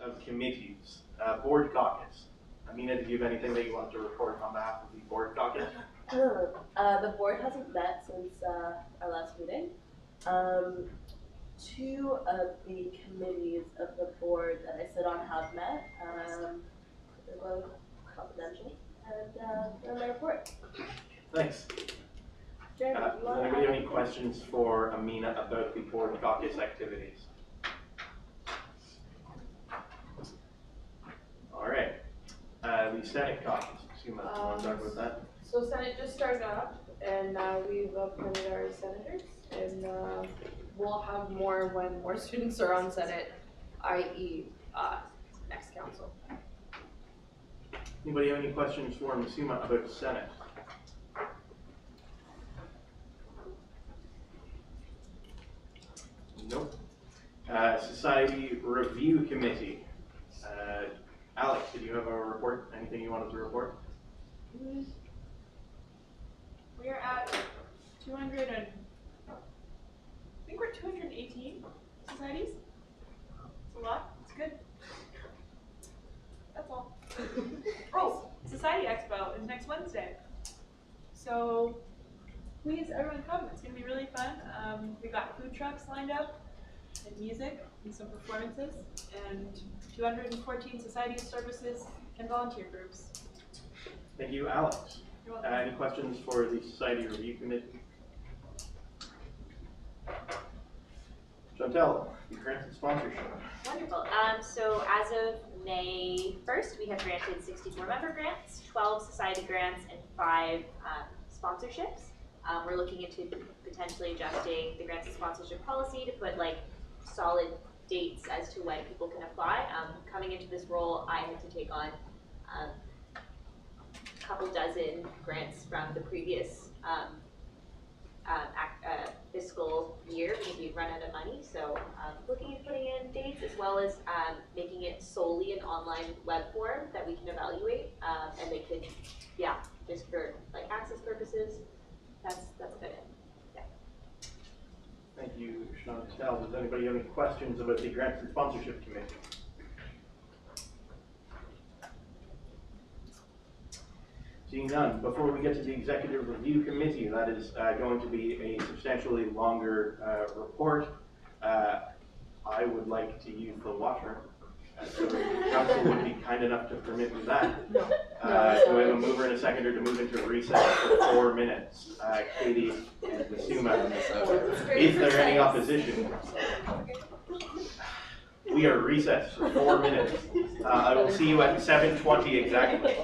of committees. Board caucus. Amina, did you have anything that you want to report on behalf of the board caucus? The board hasn't met since our last meeting. Two of the committees of the board that I sit on have met. They're both confidential, and they're my report. Thanks. Jeremy, Does you want to anybody add have any questions for Amina about the board caucus activities? All right. The Senate caucus. Suma, do you want to talk about that? So Senate just started up, and we've appointed our senators, and we'll have more when more students are on Senate, i.e. Next council. Anybody have any questions for Suma about Senate? Nope. Society Review Committee. Alex, did you have a report? Anything you wanted to report? We're at 200 and, I think we're 218 societies. It's a lot, it's good. That's all. Oh, Society Expo is next Wednesday. So please everyone come, it's gonna be really fun. We got food trucks lined up and music and some performances and 214 society services and volunteer groups. Thank you, Alex. You're welcome. Any questions for the Society Review Committee? Chantel, the grants and sponsorship. Wonderful. So as of May 1st, we have granted 64 member grants, 12 society grants, and 5 sponsorships. We're looking into potentially adjusting the grants and sponsorship policy to put like solid dates as to when people can apply. Coming into this role, I had to take on a couple dozen grants from the previous fiscal year because we've run out of money. So looking at putting in dates as well as making it solely an online web form that we can evaluate and they could, yeah, just for like access purposes. That's about it. Yeah. Thank you, Chantel. Does anybody have any questions about the grants and sponsorship committee? Seeing none, before we get to the executive review committee, that is going to be a substantially longer report. I would like to use the washroom. So the council would be kind enough to permit me that. Do I have a mover and a seconder to move into recess for 4 minutes? Katie and Masuma. Is there any opposition? We are recessed for 4 minutes. I will see you at 7:20 exactly.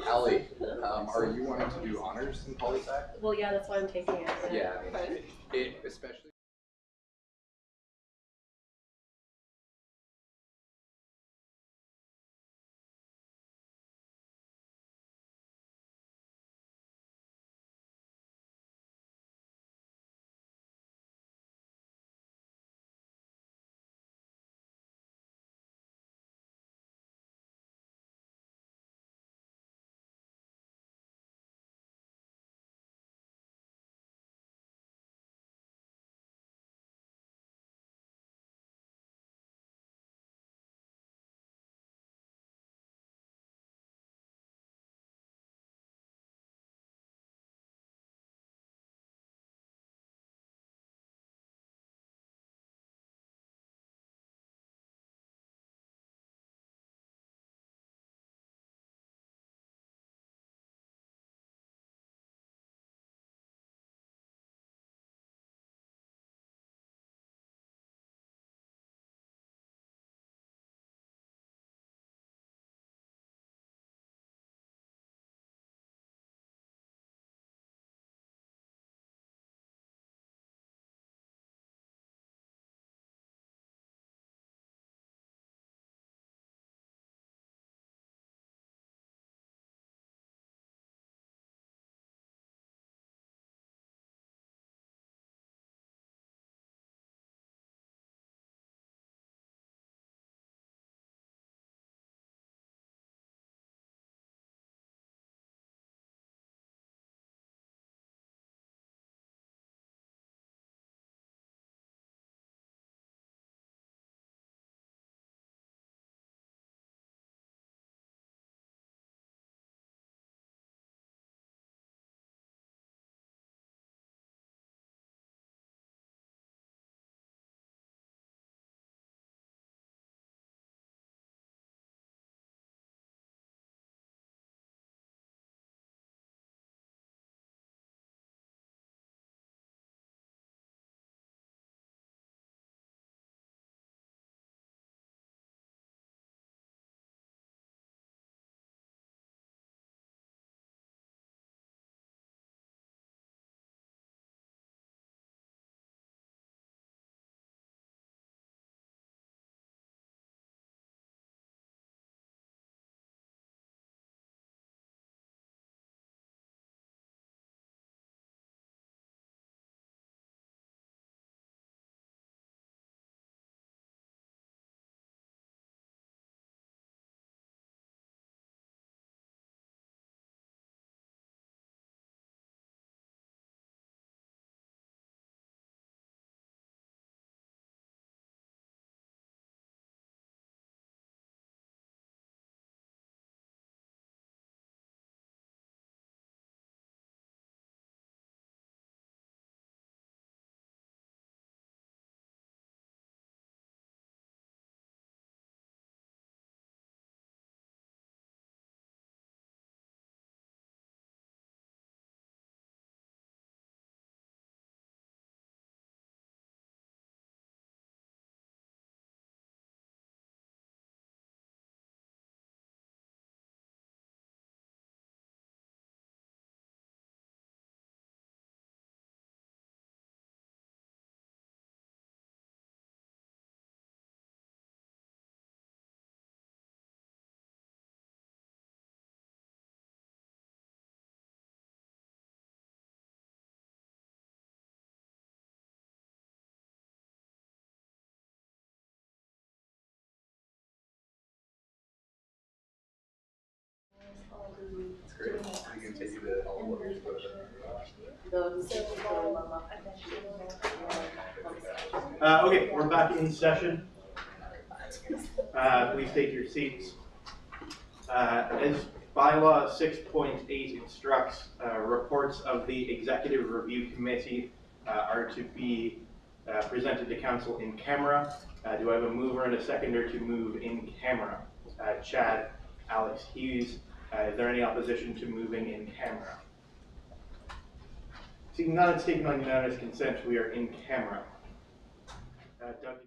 Allie, are you wanting to do honors in poli-sci? Well, yeah, that's why I'm taking it. Yeah, especially. It's great. We can take you to all the locations. Okay, we're back in session. Please take your seats. As bylaw 6.8 instructs, reports of the Executive Review Committee are to be presented to council in camera. Do I have a mover and a seconder to move in camera? Chad, Alex, Hughes. Is there any opposition to moving in camera? Seeing none, it's taken on unanimous consent. We are in camera. Doug.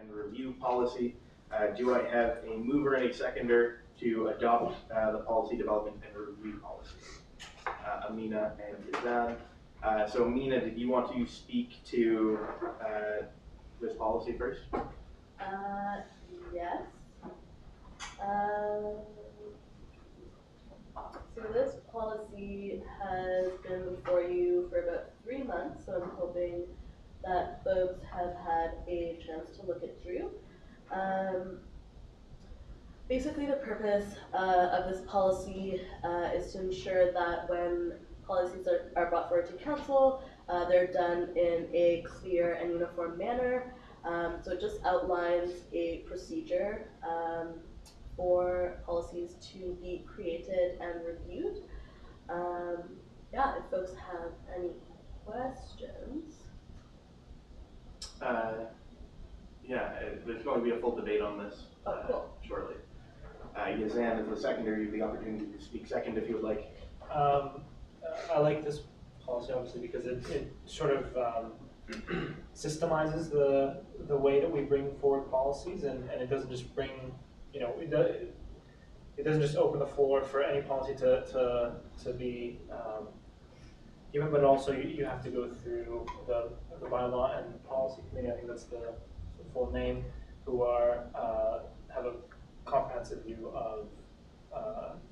and review policy. Do I have a mover and a seconder to adopt the policy development and review policy? Amina and Yazan. So Amina, did you want to speak to this policy first? Yes. So this policy has been before you for about 3 months, so I'm hoping that folks have had a chance to look it through. Basically, the purpose of this policy is to ensure that when policies are brought forward to council, they're done in a clear and uniform manner. So it just outlines a procedure for policies to be created and reviewed. Yeah, if folks have any questions. There's going to be a full debate on this shortly. Yazan, as the seconder, you have the opportunity to speak second if you would like. I like this policy obviously because it sort of systemizes the way that we bring forward policies, and it doesn't just bring, it doesn't just open the floor for any policy to be given, but also you have to go through the bylaw and policy committee, I think that's the full name, who have a comprehensive view of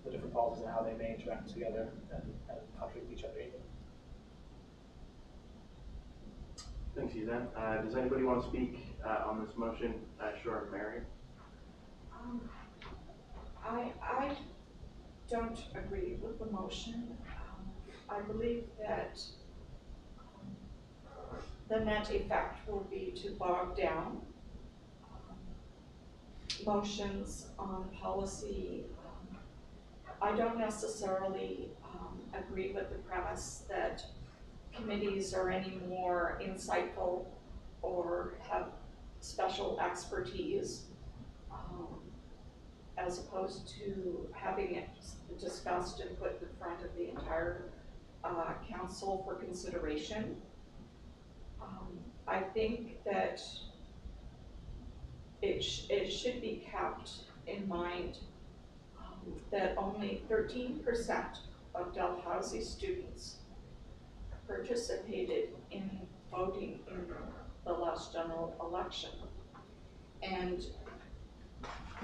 the different policies and how they may interact together and contradict each other even. Thanks, Suzanne. Does anybody want to speak on this motion? Sure, Mary. I don't agree with the motion. I believe that the net effect will be to bog down motions on policy. I don't necessarily agree with the premise that committees are any more insightful or have special expertise as opposed to having it discussed and put in front of the entire council for consideration. I think that it should be kept in mind that only 13% of Dalhousie students participated in voting in the last general election. And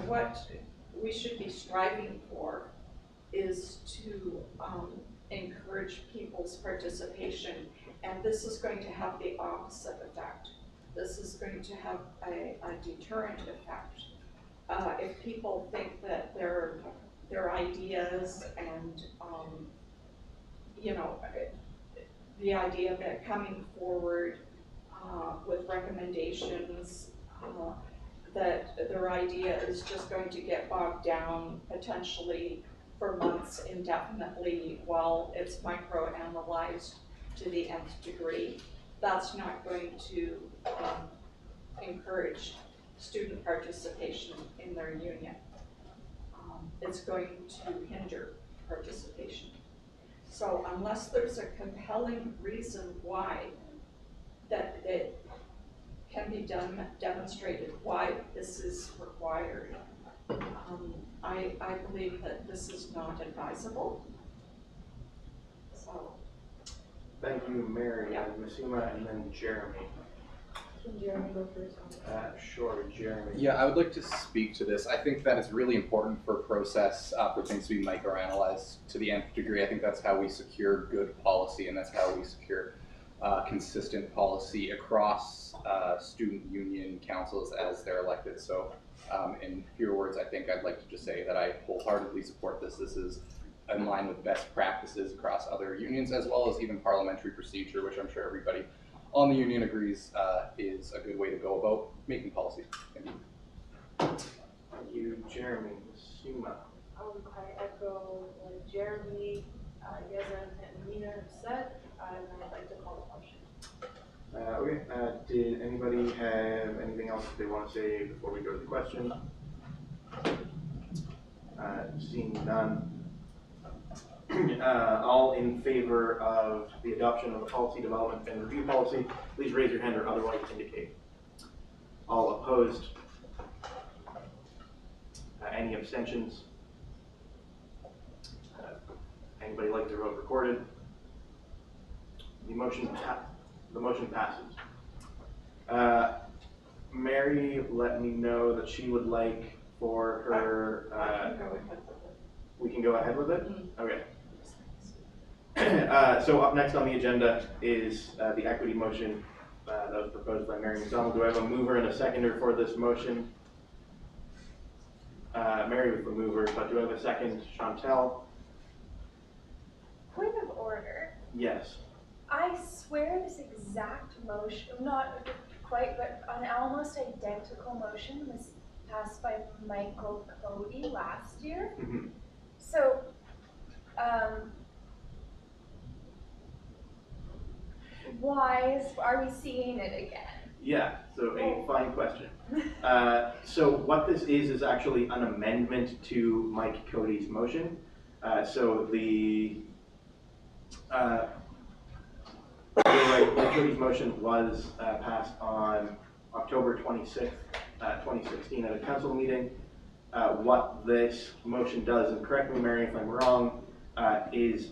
what we should be striving for is to encourage people's participation, and this is going to have the opposite effect. This is going to have a deterrent effect. If people think that their ideas and the idea that coming forward with recommendations, that their idea is just going to get bogged down potentially for months indefinitely while it's microanalyzed to the nth degree, that's not going to encourage student participation in their union. It's going to hinder participation. So unless there's a compelling reason why that it can be demonstrated why this is required, I believe that this is not advisable. So. Thank you, Mary, Masuma, and then Jeremy. Can Jeremy go first? Sure, Jeremy. Yeah, I would like to speak to this. I think that it's really important for process for things to be microanalyzed to the nth degree. I think that's how we secure good policy, and that's how we secure consistent policy across student union councils as they're elected. So in fewer words, I think I'd like to just say that I wholeheartedly support this. This is in line with best practices across other unions, as well as even parliamentary procedure, which I'm sure everybody on the union agrees is a good way to go about making policy. Thank you. Thank you, Jeremy. Masuma. I echo what Jeremy, Yazan, and Amina have said, and I'd like to call the question. Did anybody have anything else that they want to say before we go to the question? Seeing none. All in favor of the adoption of the policy development and review policy, please raise your hand or otherwise indicate. All opposed? Any abstentions? Anybody like their vote recorded? The motion passes. Mary let me know that she would like for her. We can go ahead with it? Okay. So up next on the agenda is the equity motion that was proposed by Mary McDonald. Do I have a mover and a seconder for this motion? Mary was the mover, but do I have a second? Chantel? Point of order. Yes. I swear this exact motion, not quite, but an almost identical motion was passed by Michael Cody last year. Mm-hmm. So, why are we seeing it again? Yeah, so a fine question. So what this is actually an amendment to Mike Cody's motion. So the Mike Cody's motion was passed on October 26th, 2016 at a council meeting. What this motion does, and correct me Mary if I'm wrong, is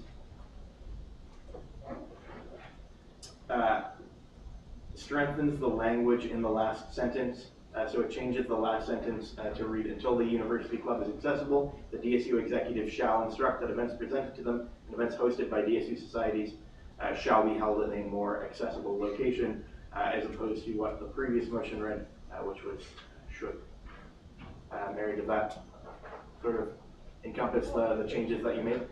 strengthens the language in the last sentence. So it changes the last sentence to read, until the University Club is accessible, the DSU executive shall instruct that events presented to them and events hosted by DSU societies shall be held in a more accessible location, as opposed to what the previous motion read, which was should. Mary, did that sort of encompass the changes that you made?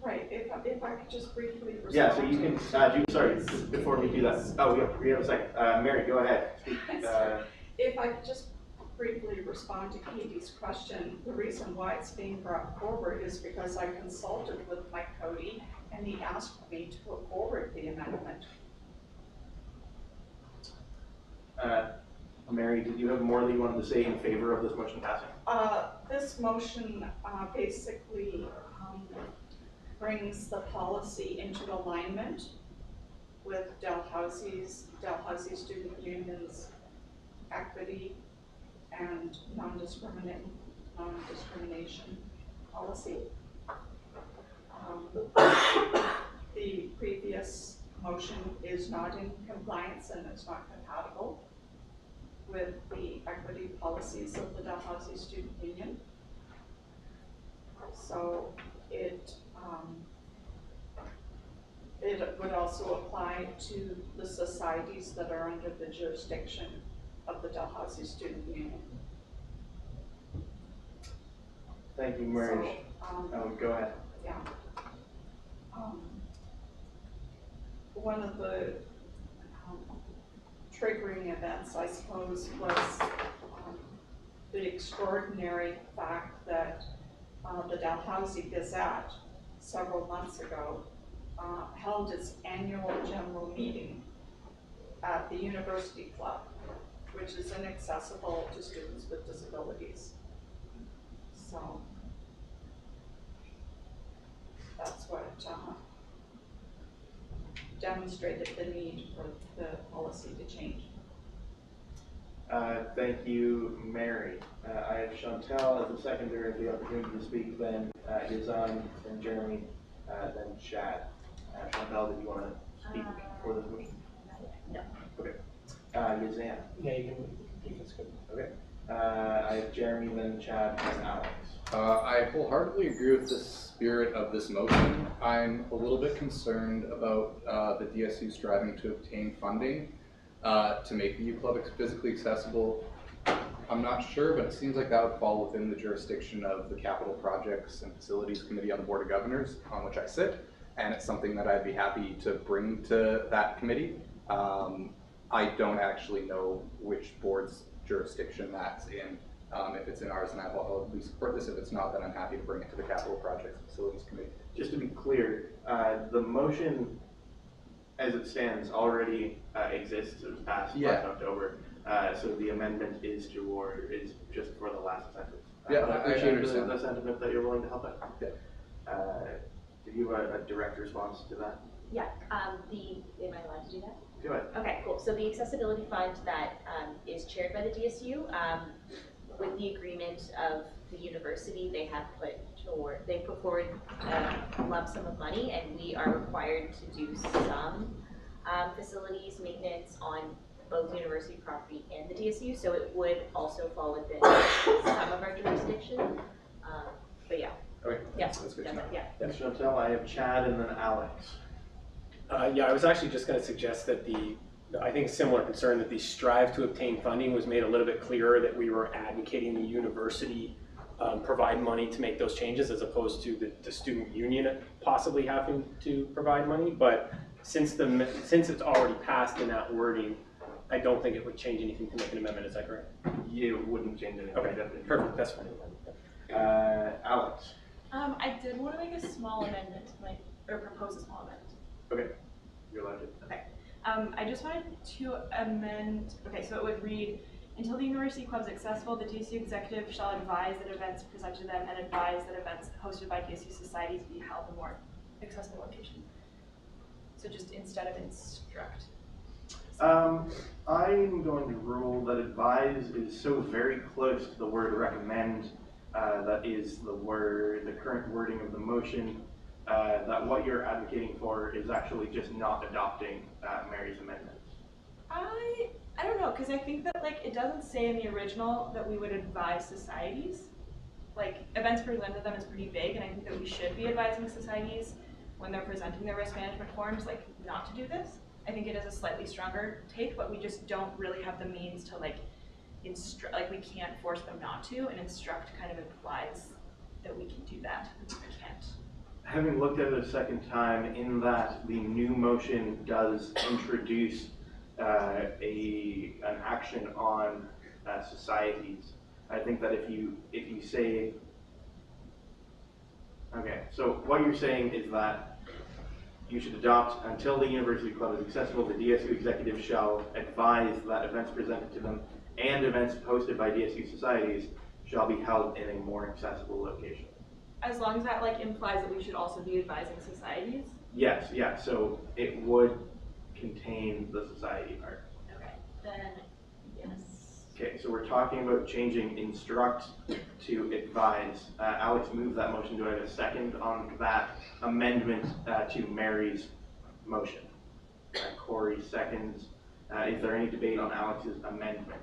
Right, if I could just briefly respond. Yeah, so you can, sorry, just before we do that. Oh, we have a second. Mary, go ahead. Speak. If I could just briefly respond to Katie's question, the reason why it's being brought forward is because I consulted with Mike Cody and he asked me to put forward the amendment. Mary, did you have more that you wanted to say in favor of this motion passing? This motion basically brings the policy into alignment with Dalhousie Student Union's equity and non-discrimination policy. The previous motion is not in compliance and it's not compatible with the equity policies of the Dalhousie Student Union. So it would also apply to the societies that are under the jurisdiction of the Dalhousie Student Union. Thank you, Mary. So, go ahead. Yeah. One of the triggering events, I suppose, was the extraordinary fact that the Dalhousie Gazette several months ago held its annual general meeting at the University Club, which is inaccessible to students with disabilities. So that's what demonstrated the need for the policy to change. Thank you, Mary. I have Chantel as the seconder, the opportunity to speak, then Yazan, then Jeremy, then Chad. Chantel, did you want to speak for this motion? No. Okay. Yazan. Yeah, you can skip. Okay. I have Jeremy, then Chad, then Alex. I wholeheartedly agree with the spirit of this motion. I'm a little bit concerned about the DSU striving to obtain funding to make the U Club physically accessible. I'm not sure, but it seems like that would fall within the jurisdiction of the Capital Projects and Facilities Committee on the Board of Governors, on which I sit, and it's something that I'd be happy to bring to that committee. I don't actually know which board's jurisdiction that's in. If it's in ours, and I'll support this. If it's not, then I'm happy to bring it to the Capital Projects and Facilities Committee. Just to be clear, the motion as it stands already exists. It was passed last October. So the amendment is just for the last sentence. Yeah, I appreciate I understand the sentiment that you're willing to help out. Yeah. Did you have a direct response to that? Yeah, am I allowed to do that? Go ahead. Okay, cool. Cool. So the accessibility fund that is chaired by the DSU, with the agreement of the university, they put forward a lump sum of money, and we are required to do some facilities maintenance on both university property and the DSU. So it would also fall within some of our jurisdiction. But yeah. Okay. Yeah. That's good to know. Yeah. Thanks, Chantel. I have Chad and then Alex. Yeah, I was actually just going to suggest that I think similar concern that the strive to obtain funding was made a little bit clearer, that we were advocating the university provide money to make those changes, as opposed to the student union possibly having to provide money. But since it's already passed in that wording, I don't think it would change anything to make an amendment. Is that correct? Yeah, it wouldn't change anything. Okay, perfect. That's fine. Alex. I did want to make a small amendment to or propose a small amendment. Okay, you're allowed to. Okay. I just wanted to amend, so it would read, until the university club is accessible, the DSU executive shall advise that events presented to them and advise that events hosted by DSU societies be held in more accessible location. So just instead of instruct. I'm going to rule that advise is so very close to the word recommend, that is the current wording of the motion, that what you're advocating for is actually just not adopting Mary's amendment. I don't know, because I think that it doesn't say in the original that we would advise societies. Events presented to them is pretty vague, and I think that we should be advising societies when they're presenting their risk management forms, not to do this. I think it is a slightly stronger take, but we just don't really have the means to instruct, we can't force them not to, and instruct kind of implies that we can do that. We can't. Having looked at it a second time, in that the new motion does introduce an action on societies, I think that if you say, okay, so what you're saying is that you should adopt, until the university club is accessible, the DSU executive shall advise that events presented to them and events hosted by DSU societies shall be held in a more accessible location. As long as that implies that we should also be advising societies? Yes, yeah, so it would contain the society part. Okay, then yes. Okay, so we're talking about changing instruct to advise. Alex moved that motion. Do I have a second on that amendment to Mary's motion? Corey seconds. Is there any debate on Alex's amendment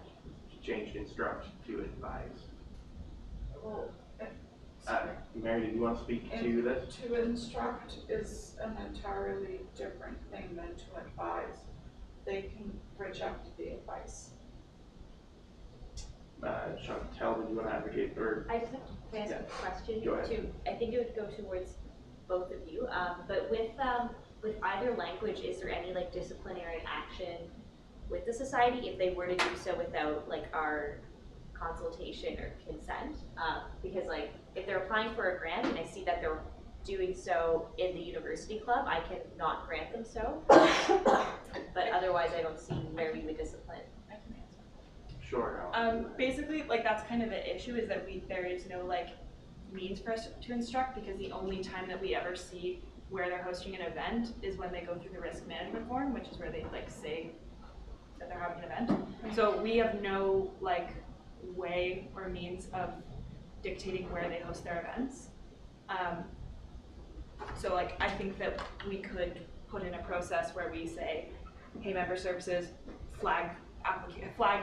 to change instruct to advise? Well, Mary, did you want to speak to this? To instruct is an entirely different thing than to advise. They can reject the advice. Chantel, did you want to advocate for? I just have to ask a question. Go ahead. I think it would go towards both of you. But with either language, is there any disciplinary action with the society if they were to do so without our consultation or consent? Because if they're applying for a grant and I see that they're doing so in the university club, I can not grant them so. But otherwise, I don't see where we would discipline. I can answer. Sure. Basically, that's kind of the issue, is that there is no means for us to instruct, because the only time that we ever see where they're hosting an event is when they go through the risk management form, which is where they say that they're having an event. So we have no way or means of dictating where they host their events. So I think that we could put in a process where we say, hey, member services, flag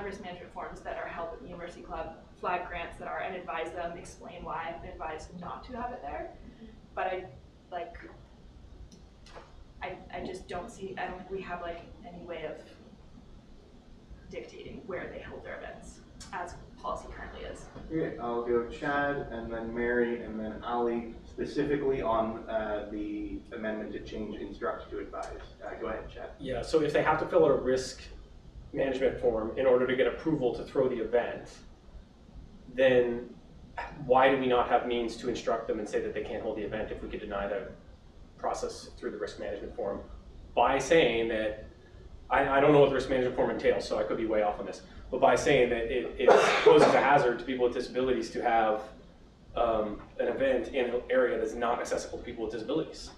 risk management forms that are held at the university club, flag grants that are, and advise them, explain why, and advise not to have it there. But I just don't see, I don't think we have any way of dictating where they hold their events as policy currently is. Okay, I'll go Chad and then Mary and then Ali, specifically on the amendment to change instruct to advise. Go ahead, Chad. Yeah, so if they have to fill out a risk management form in order to get approval to throw the event, then why do we not have means to instruct them and say that they can't hold the event if we could deny the process through the risk management form by saying that, I don't know what the risk management form entails, so I could be way off on this, but by saying that it poses a hazard to people with disabilities to have an event in an area that's not accessible to people with disabilities.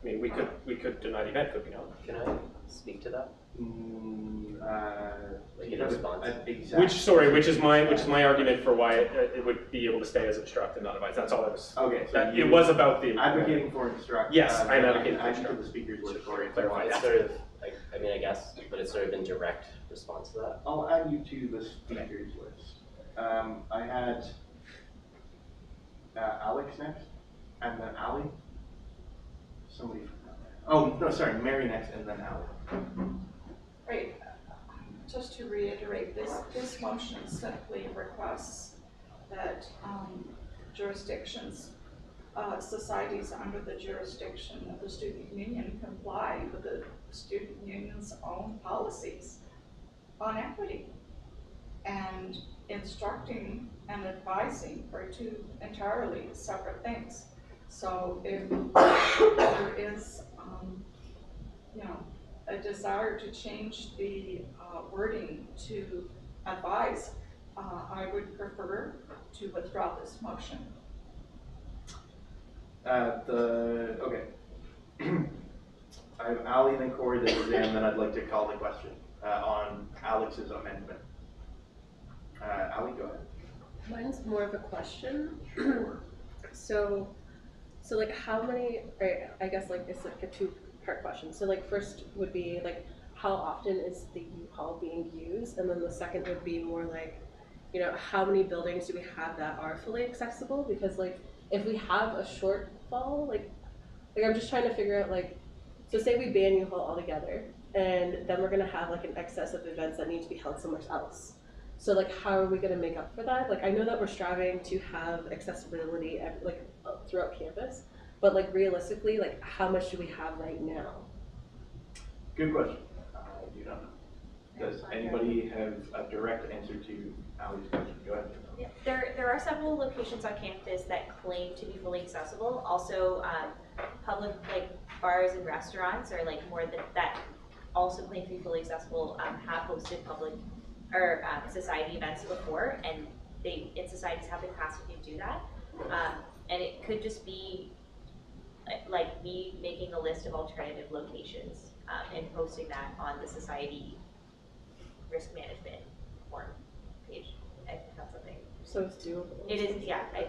I mean, we could deny the event, could we not? Can I speak to that? Like in response. Exactly. Which is my argument for why it would be able to stay as instruct and not advise. That's all I was. Okay. So it was about the advocating for instruct. Yes, I'm advocating for instruct. instruct. The speakers list for it. Clarify It's that. sort of, I mean, I guess, but it's sort of in direct response to that. I'll add you to the speakers list. I had Alex next, and then Ali. Somebody forgot that. Oh, no, sorry, Mary next, and then Ali. Right. Just to reiterate, this motion simply requests that jurisdictions, societies under the jurisdiction of the student union comply with the student union's own policies on equity. And instructing and advising are two entirely separate things. So if there is, a desire to change the wording to advise, I would prefer to withdraw this motion. Okay. I have Ali, then Corey, then Suzanne, then I'd like to call the question on Alex's amendment. Ali, go ahead. Mine's more of a question. Sure. So like how many, right, I guess like it's like a two-part question. So like first would be like how often is the U-Haul being used? And then the second would be more like, how many buildings do we have that are fully accessible? Because like if we have a shortfall, like I'm just trying to figure out like, so say we ban U-Haul altogether and then we're gonna have like an excess of events that need to be held somewhere else. So like how are we gonna make up for that? Like I know that we're striving to have accessibility like throughout campus, but like realistically, like how much do we have right now? Good question. I do not know. Does anybody have a direct answer to Ali's question? Go ahead. Yeah, there are several locations on campus that claim to be fully accessible. Also, public like bars and restaurants are like more than that also claim to be fully accessible. Have hosted public or society events before, and societies have the capacity to do that. And it could just be like me making a list of alternative locations and posting that on the society risk management forum page. I think that's something. So it's doable. It is, yeah. I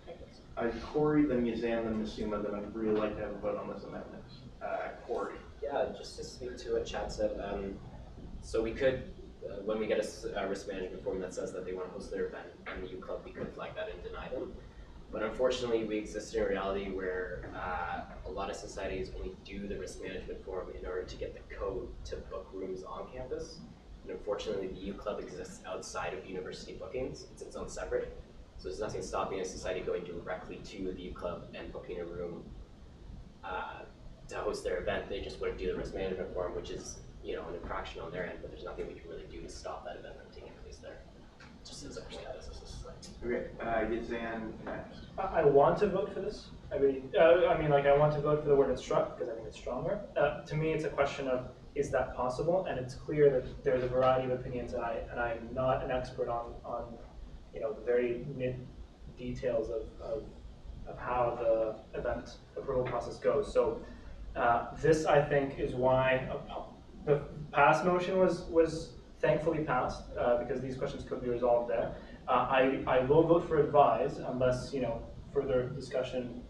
think so. Corey, then Yazan, then Masuma, then I'd really like to have a vote on this amendment. Corey. Yeah, just to speak to what Chad said, so we could, when we get a risk management form that says that they want to host their event in the U Club, we could flag that and deny them. But unfortunately, we exist in a reality where a lot of societies only do the risk management form in order to get the code to book rooms on campus. And unfortunately, the U Club exists outside of university bookings. It's its own separate. So there's nothing stopping a society going directly to the U Club and booking a room to host their event. They just wouldn't do the risk management form, which is an infraction on their end, but there's nothing we can really do to stop that event from taking place there. Just as our status as a society. Okay, Yazan next. I want to vote for this. I want to vote for the word instruct because I think it's stronger. To me, it's a question of is that possible, and it's clear that there's a variety of opinions, and I'm not an expert on the very mid details of how the event approval process goes. So this, I think, is why the past motion was thankfully passed because these questions could be resolved there. I will vote for advise unless further discussion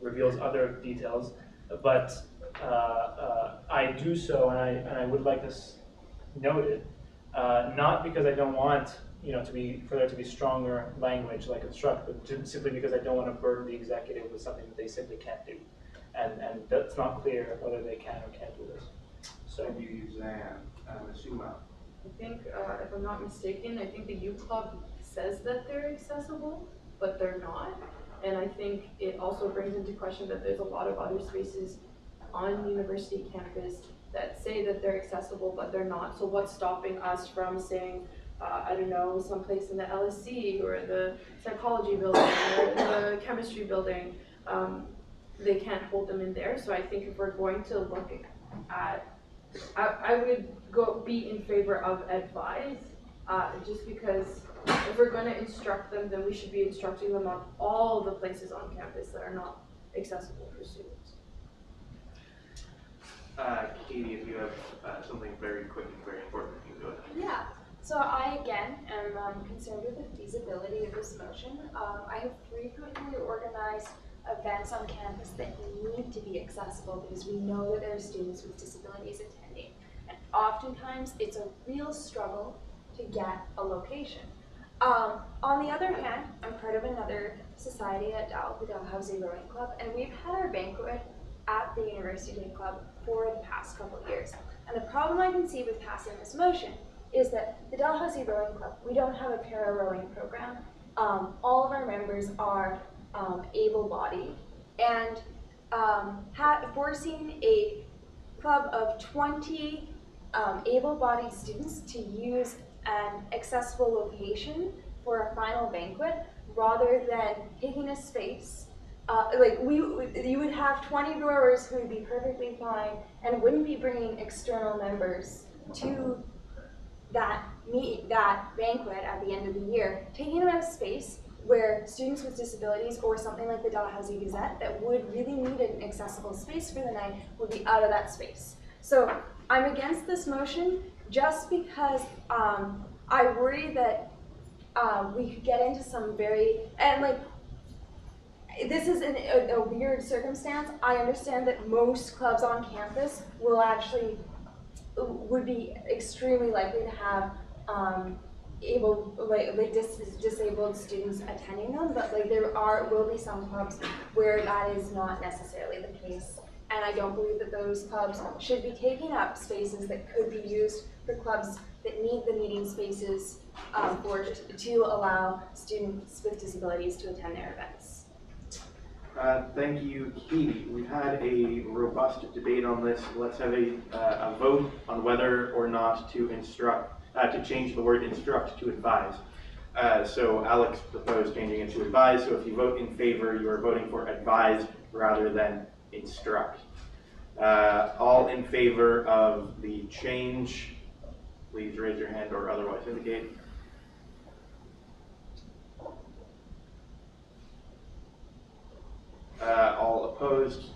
reveals other details, but I do so, and I would like this noted, not because I don't want for there to be stronger language like instruct, but simply because I don't want to burden the executive with something that they simply can't do, and that's not clear whether they can or can't do this. So you, Zan, Masuma. I think, if I'm not mistaken, I think the U Club says that they're accessible, but they're not. And I think it also brings into question that there's a lot of other spaces on university campus that say that they're accessible, but they're not. So what's stopping us from saying, I don't know, someplace in the LSC or the psychology building or the chemistry building, they can't hold them in there. So I think if we're going to look at, I would be in favor of advise, just because if we're going to instruct them, then we should be instructing them on all the places on campus that are not accessible for students. Katie, if you have something very quick and very important, you can go ahead. Yeah. So I, again, am concerned with the feasibility of this motion. I have frequently organized events on campus that need to be accessible because we know that there are students with disabilities attending. And oftentimes, it's a real struggle to get a location. On the other hand, I'm part of another society at Dal, the Dalhousie Rowing Club, and we've had our banquet at the University Day Club for the past couple of years. And the problem I can see with passing this motion is that the Dalhousie Rowing Club, we don't have a para-rowing program. All of our members are able-bodied, and forcing a club of 20 able-bodied students to use an accessible location for a final banquet rather than taking a space. You would have 20 rowers who would be perfectly fine and wouldn't be bringing external members to that banquet at the end of the year, taking them out of space where students with disabilities or something like the Dalhousie Gazette that would really need an accessible space for the night would be out of that space. So I'm against this motion just because I worry that we could get into some this is a weird circumstance. I understand that most clubs on campus would be extremely likely to have disabled students attending them, but there will be some clubs where that is not necessarily the case. And I don't believe that those clubs should be taking up spaces that could be used for clubs that need the meeting spaces to allow students with disabilities to attend their events. Thank you, Katie. We've had a robust debate on this. Let's have a vote on whether or not to change the word instruct to advise. So Alex proposed changing it to advise. So if you vote in favor, you are voting for advise rather than instruct. All in favor of the change, please raise your hand or otherwise indicate. All opposed?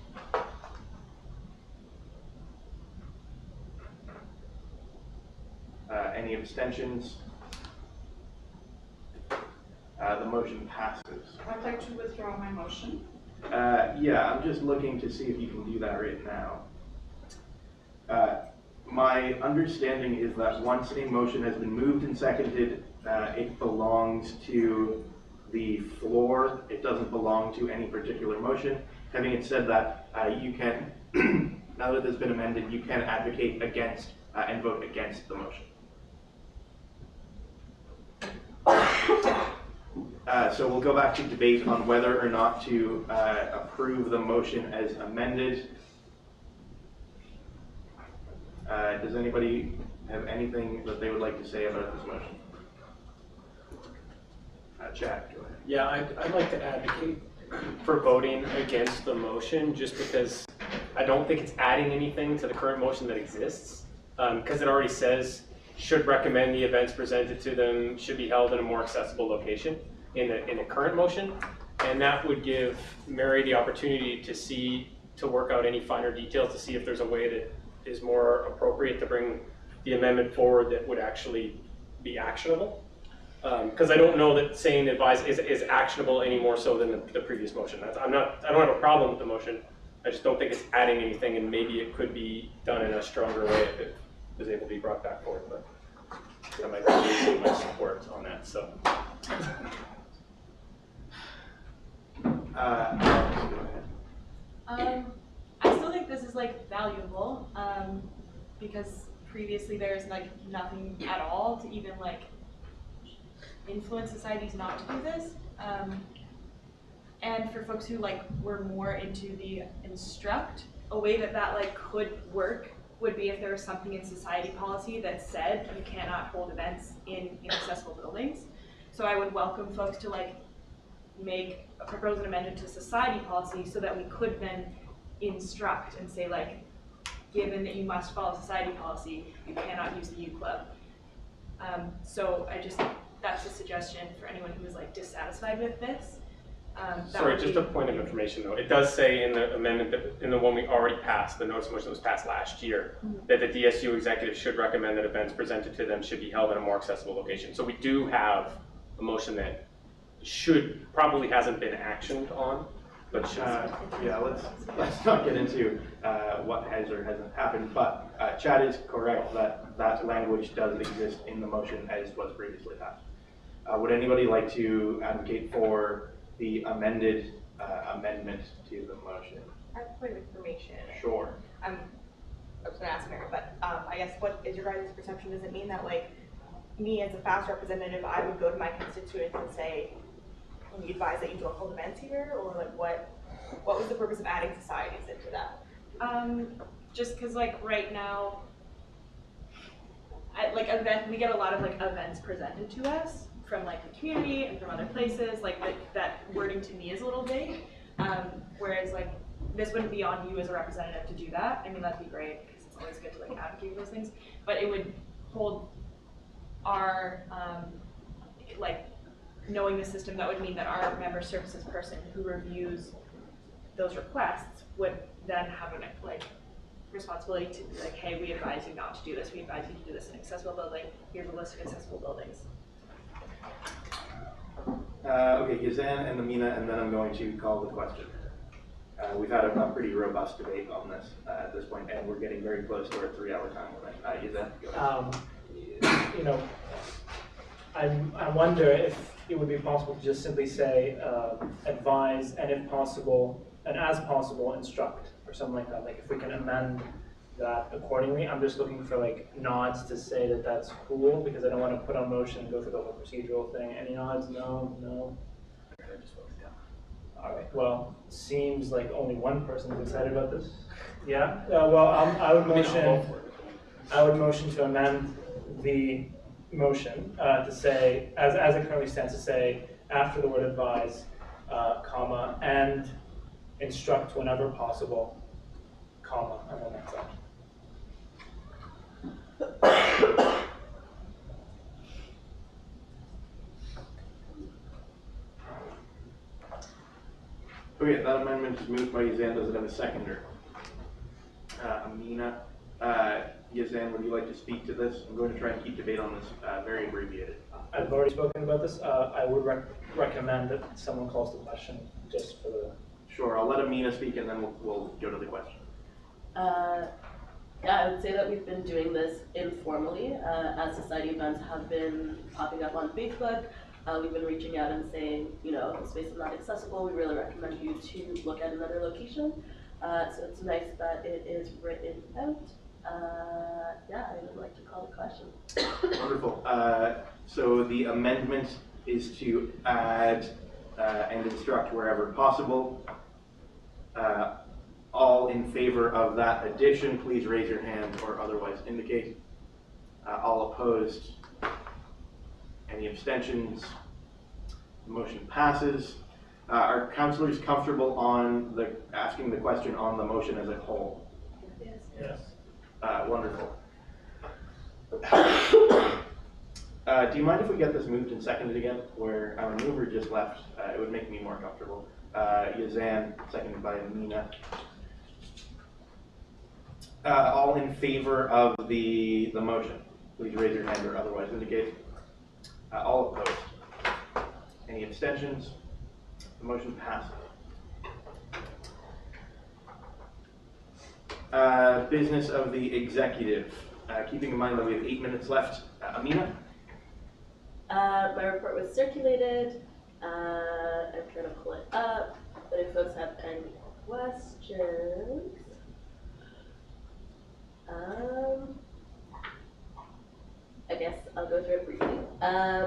Any abstentions? The motion passes. I'd like to withdraw my motion. Yeah, I'm just looking to see if you can do that right now. My understanding is that once a motion has been moved and seconded, it belongs to the floor. It doesn't belong to any particular motion. Having said that, you can, now that it's been amended, you can advocate against and vote against the motion. So we'll go back to debate on whether or not to approve the motion as amended. Does anybody have anything that they would like to say about this motion? Chad, go ahead. Yeah, I'd like to advocate for voting against the motion just because I don't think it's adding anything to the current motion that exists. Because it already says, should recommend the events presented to them should be held in a more accessible location in the current motion. And that would give Mary the opportunity to work out any finer details to see if there's a way that is more appropriate to bring the amendment forward that would actually be actionable. Because I don't know that saying advise is actionable any more so than the previous motion. I don't have a problem with the motion. I just don't think it's adding anything, and maybe it could be done in a stronger way if it was able to be brought back forward. But I might be losing my support on that. So. I still think this is valuable because previously there's nothing at all to even influence societies not to do this. And for folks who were more into the instruct, a way that could work would be if there was something in society policy that said you cannot hold events in inaccessible buildings. So I would welcome folks to propose an amendment to society policy so that we could then instruct and say given that you must follow society policy, you cannot use the U Club. So that's a suggestion for anyone who is dissatisfied with this. Sorry, just a point of information though. It does say in the amendment, in the one we already passed, the notice of motion that was passed last year, that the DSU executive should recommend that events presented to them should be held in a more accessible location. So we do have a motion that probably hasn't been actioned on, but should. Yeah, let's not get into what has or hasn't happened, but Chad is correct that that language does exist in the motion as was previously passed. Would anybody like to advocate for the amended amendment to the motion? I have a point of information. Sure. I was going to ask Mary, but I guess what is your guys' perception? Does it mean that, like, me as a FAST representative, I would go to my constituents and say, can you advise that you don't hold events here? Or, like, what was the purpose of adding societies into that? Just because, like, right now, we get a lot of, like, events presented to us from, like, the community and from other places. Like, that wording to me is a little vague. Whereas, like, this wouldn't be on you as a representative to do that. I mean, that'd be great because it's always good to, like, advocate for those things. But it would hold our, like, knowing the system, that would mean that our member services person who reviews those requests would then have a, like, responsibility to be like, hey, we advise you not to do this. We advise you to do this in accessible building. Here's a list of accessible buildings. Okay, Yazan and Amina, and then I'm going to call the question. We've had a pretty robust debate on this at this point, and we're getting very close to our 3-hour time limit. Yazan, go ahead. You know, I wonder if it would be possible to just simply say advise, and if possible, and as possible, instruct, or something like that. Like if we can amend that accordingly. I'm just looking for like nods to say that that's cool, because I don't want to put on motion and go through the whole procedural thing. Any nods? No, no. All right. Well, seems like only one person is excited about this. Yeah. Well, I would motion. I would motion to amend the motion to say, as it currently stands, to say after the word advise, comma, and instruct whenever possible, comma, and then that's it. Okay, that amendment is moved by Yazan. Does it have a seconder? Amina. Yazan, would you like to speak to this? I'm going to try and keep debate on this very abbreviated. I've already spoken about this. I would recommend that someone calls the question just for the... Sure, I'll let Amina speak and then we'll go to the question. Yeah, I would say that we've been doing this informally as society events have been popping up on Facebook. We've been reaching out and saying, you know, the space is not accessible. We really recommend you to look at another location. So it's nice that it is written out. Yeah, I would like to call the question. Wonderful. So the amendment is to add and instruct wherever possible. All in favor of that addition, please raise your hand or otherwise indicate. All opposed? Any abstentions? The motion passes. Are councillors comfortable on asking the question on the motion as a whole? Yes. Yes. Wonderful. Do you mind if we get this moved and seconded again? Where our mover just left, it would make me more comfortable. Yazan, seconded by Amina. All in favor of the motion, please raise your hand or otherwise indicate. All opposed? Any abstentions? The motion passes. Business of the executive. Keeping in mind that we have 8 minutes left. Amina? My report was circulated. I'm trying to pull it up, but if folks have any questions. I guess I'll go through it briefly.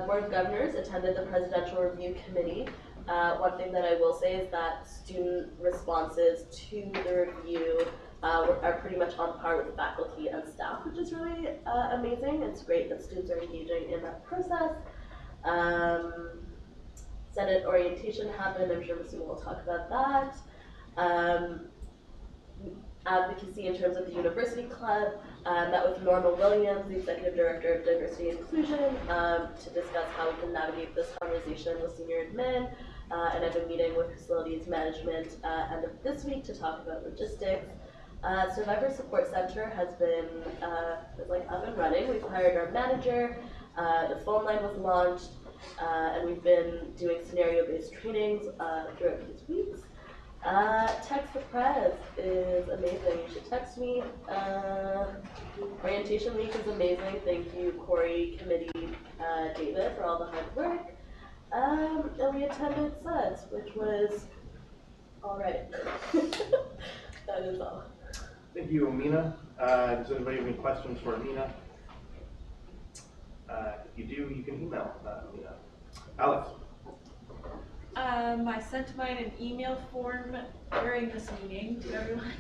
Board of Governors attended the Presidential Review Committee. One thing that I will say is that student responses to the review are pretty much on par with faculty and staff, which is really amazing. It's great that students are engaging in that process. Senate orientation happened. I'm sure Mr. will talk about that. Advocacy in terms of the University Club, met with Norma Williams, the Executive Director of Diversity and Inclusion, to discuss how we can navigate this conversation with senior admin. and I've been meeting with facilities management end of this week to talk about logistics. Survivor Support Center has been up and running. We've hired our manager, the phone line was launched, and we've been doing scenario-based trainings throughout these weeks. Text the Prez is amazing. You should text me. Orientation week is amazing. Thank you, Corey, committee, David, for all the hard work. And we attended SUDS, which was all right. That is all. Thank you, Amina. Does anybody have any questions for Amina? If you do, you can email Amina. Alex. I sent mine in email form during this meeting to everyone.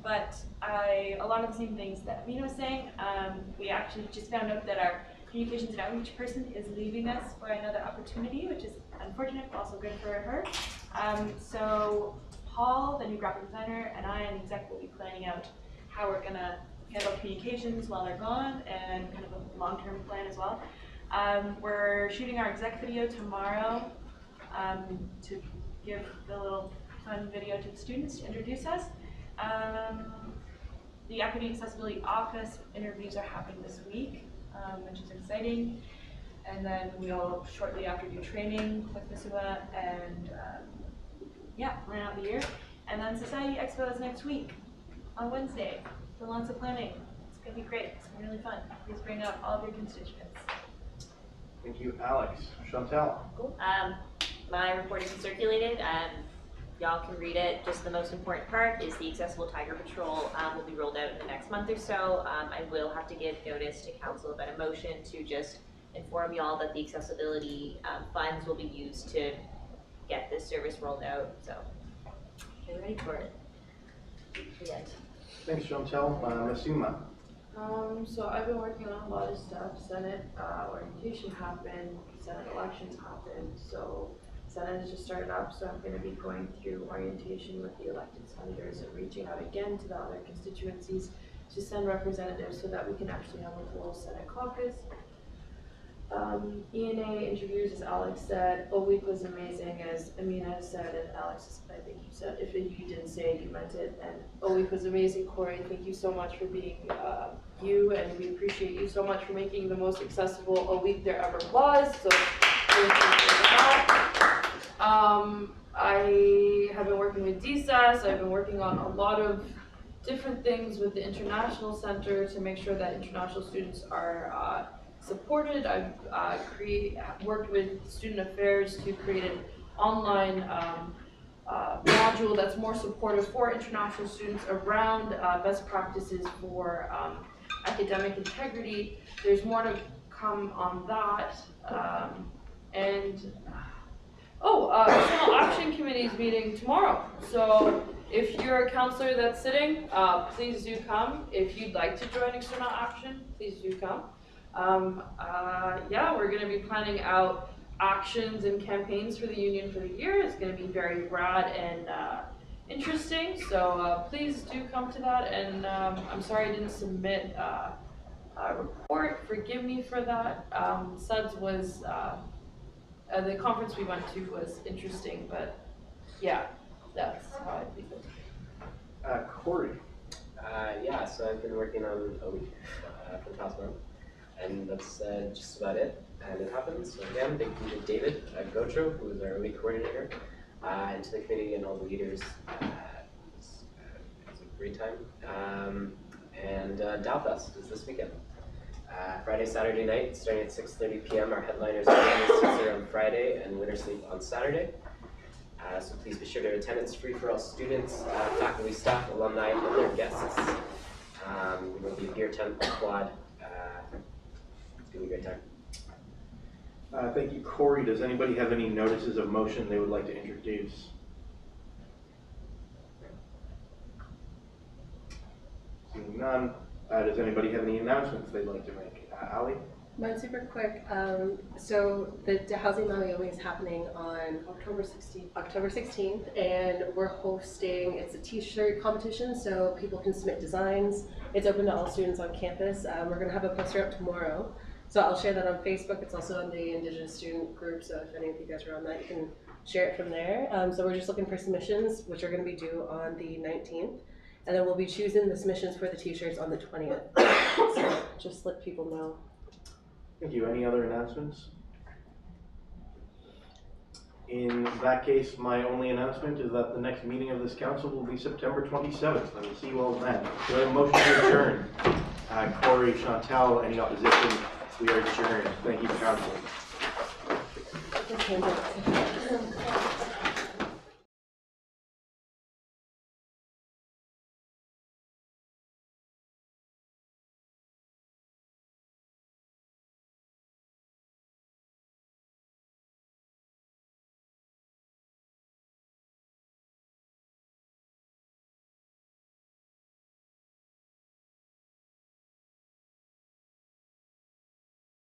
But a lot of the same things that Amina was saying. We actually just found out that our communications and outreach person is leaving us for another opportunity, which is unfortunate, but also good for her. So Paul, the new graphic designer, and I, and the exec, will be planning out how we're gonna handle communications while they're gone, and kind of a long-term plan as well. We're shooting our exec video tomorrow to give the little fun video to the students to introduce us. The Equity Accessibility Office interviews are happening this week, which is exciting. And then we'll shortly after do training with Missoula and plan out the year. And then Society Expo is next week on Wednesday for lots of planning. It's gonna be great. It's gonna be really fun. Please bring up all of your constituents. Thank you, Alex. Chantel. Cool. My report is circulated. Y'all can read it. Just the most important part is the Accessible Tiger Patrol will be rolled out in the next month or so. I will have to give notice to council about a motion to just inform y'all that the accessibility funds will be used to get this service rolled out. So get ready for it. The end. Thanks, Chantel. Masuma. So I've been working on a lot of stuff. Senate orientation happened, Senate elections happened, so Senate has just started up, so I'm going to be going through orientation with the elected senators and reaching out again to the other constituencies to send representatives so that we can actually have a full Senate caucus. ENA interviews, as Alex said, a week was amazing, as Amina said, and Alex, I think you said, if you didn't say it, you meant it, and a week was amazing. Corey, thank you so much for being you, and we appreciate you so much for making the most accessible a week there ever was, so thank you for that. I have been working with DSAS. I've been working on a lot of different things with the International Center to make sure that international students are supported. I've worked with Student Affairs to create an online module that's more supportive for international students around best practices for academic integrity. There's more to come on that. External Action Committee is meeting tomorrow. So if you're a counselor that's sitting, please do come. If you'd like to join External Action, please do come. We're going to be planning out actions and campaigns for the union for the year. It's going to be very rad and interesting. So please do come to that. And I'm sorry I didn't submit a report. Forgive me for that. SUDS was, the conference we went to was interesting, but yeah, that's how I think of it. Corey. So I've been working on a week for the past month, and that's just about it. And it happens. So again, thank you to David Gotro, who is our week coordinator, and to the committee and all the leaders. It was a great time. And Dalfest is this weekend. Friday, Saturday night, starting at 6:30 p.m. Our headliners are Caesar on Friday and Winter Sleep on Saturday. So please be sure to attend. It's free for all students, faculty, staff, alumni, and their guests. There will be a beer tent quad. It's going to be a great time. Thank you, Corey. Does anybody have any notices of motion they would like to introduce? Seeing none. Does anybody have any announcements they'd like to make? Ali? Mine's super quick. So the Housing Maui is happening on October 16th, and we're hosting, it's a t-shirt competition, so people can submit designs. It's open to all students on campus. We're going to have a poster up tomorrow, So I'll share that on Facebook. It's also on the Indigenous student group, so if any of you guys are on that, you can share it from there. So we're just looking for submissions, which are going to be due on the 19th. And then we'll be choosing the submissions for the t-shirts on the 20th. So just let people know. Thank you. Any other announcements? In that case, my only announcement is that the next meeting of this council will be September 27th. I will see you all then. Do I have a motion to adjourn? Corey, Chantal, any opposition? We are adjourned. Thank you, council.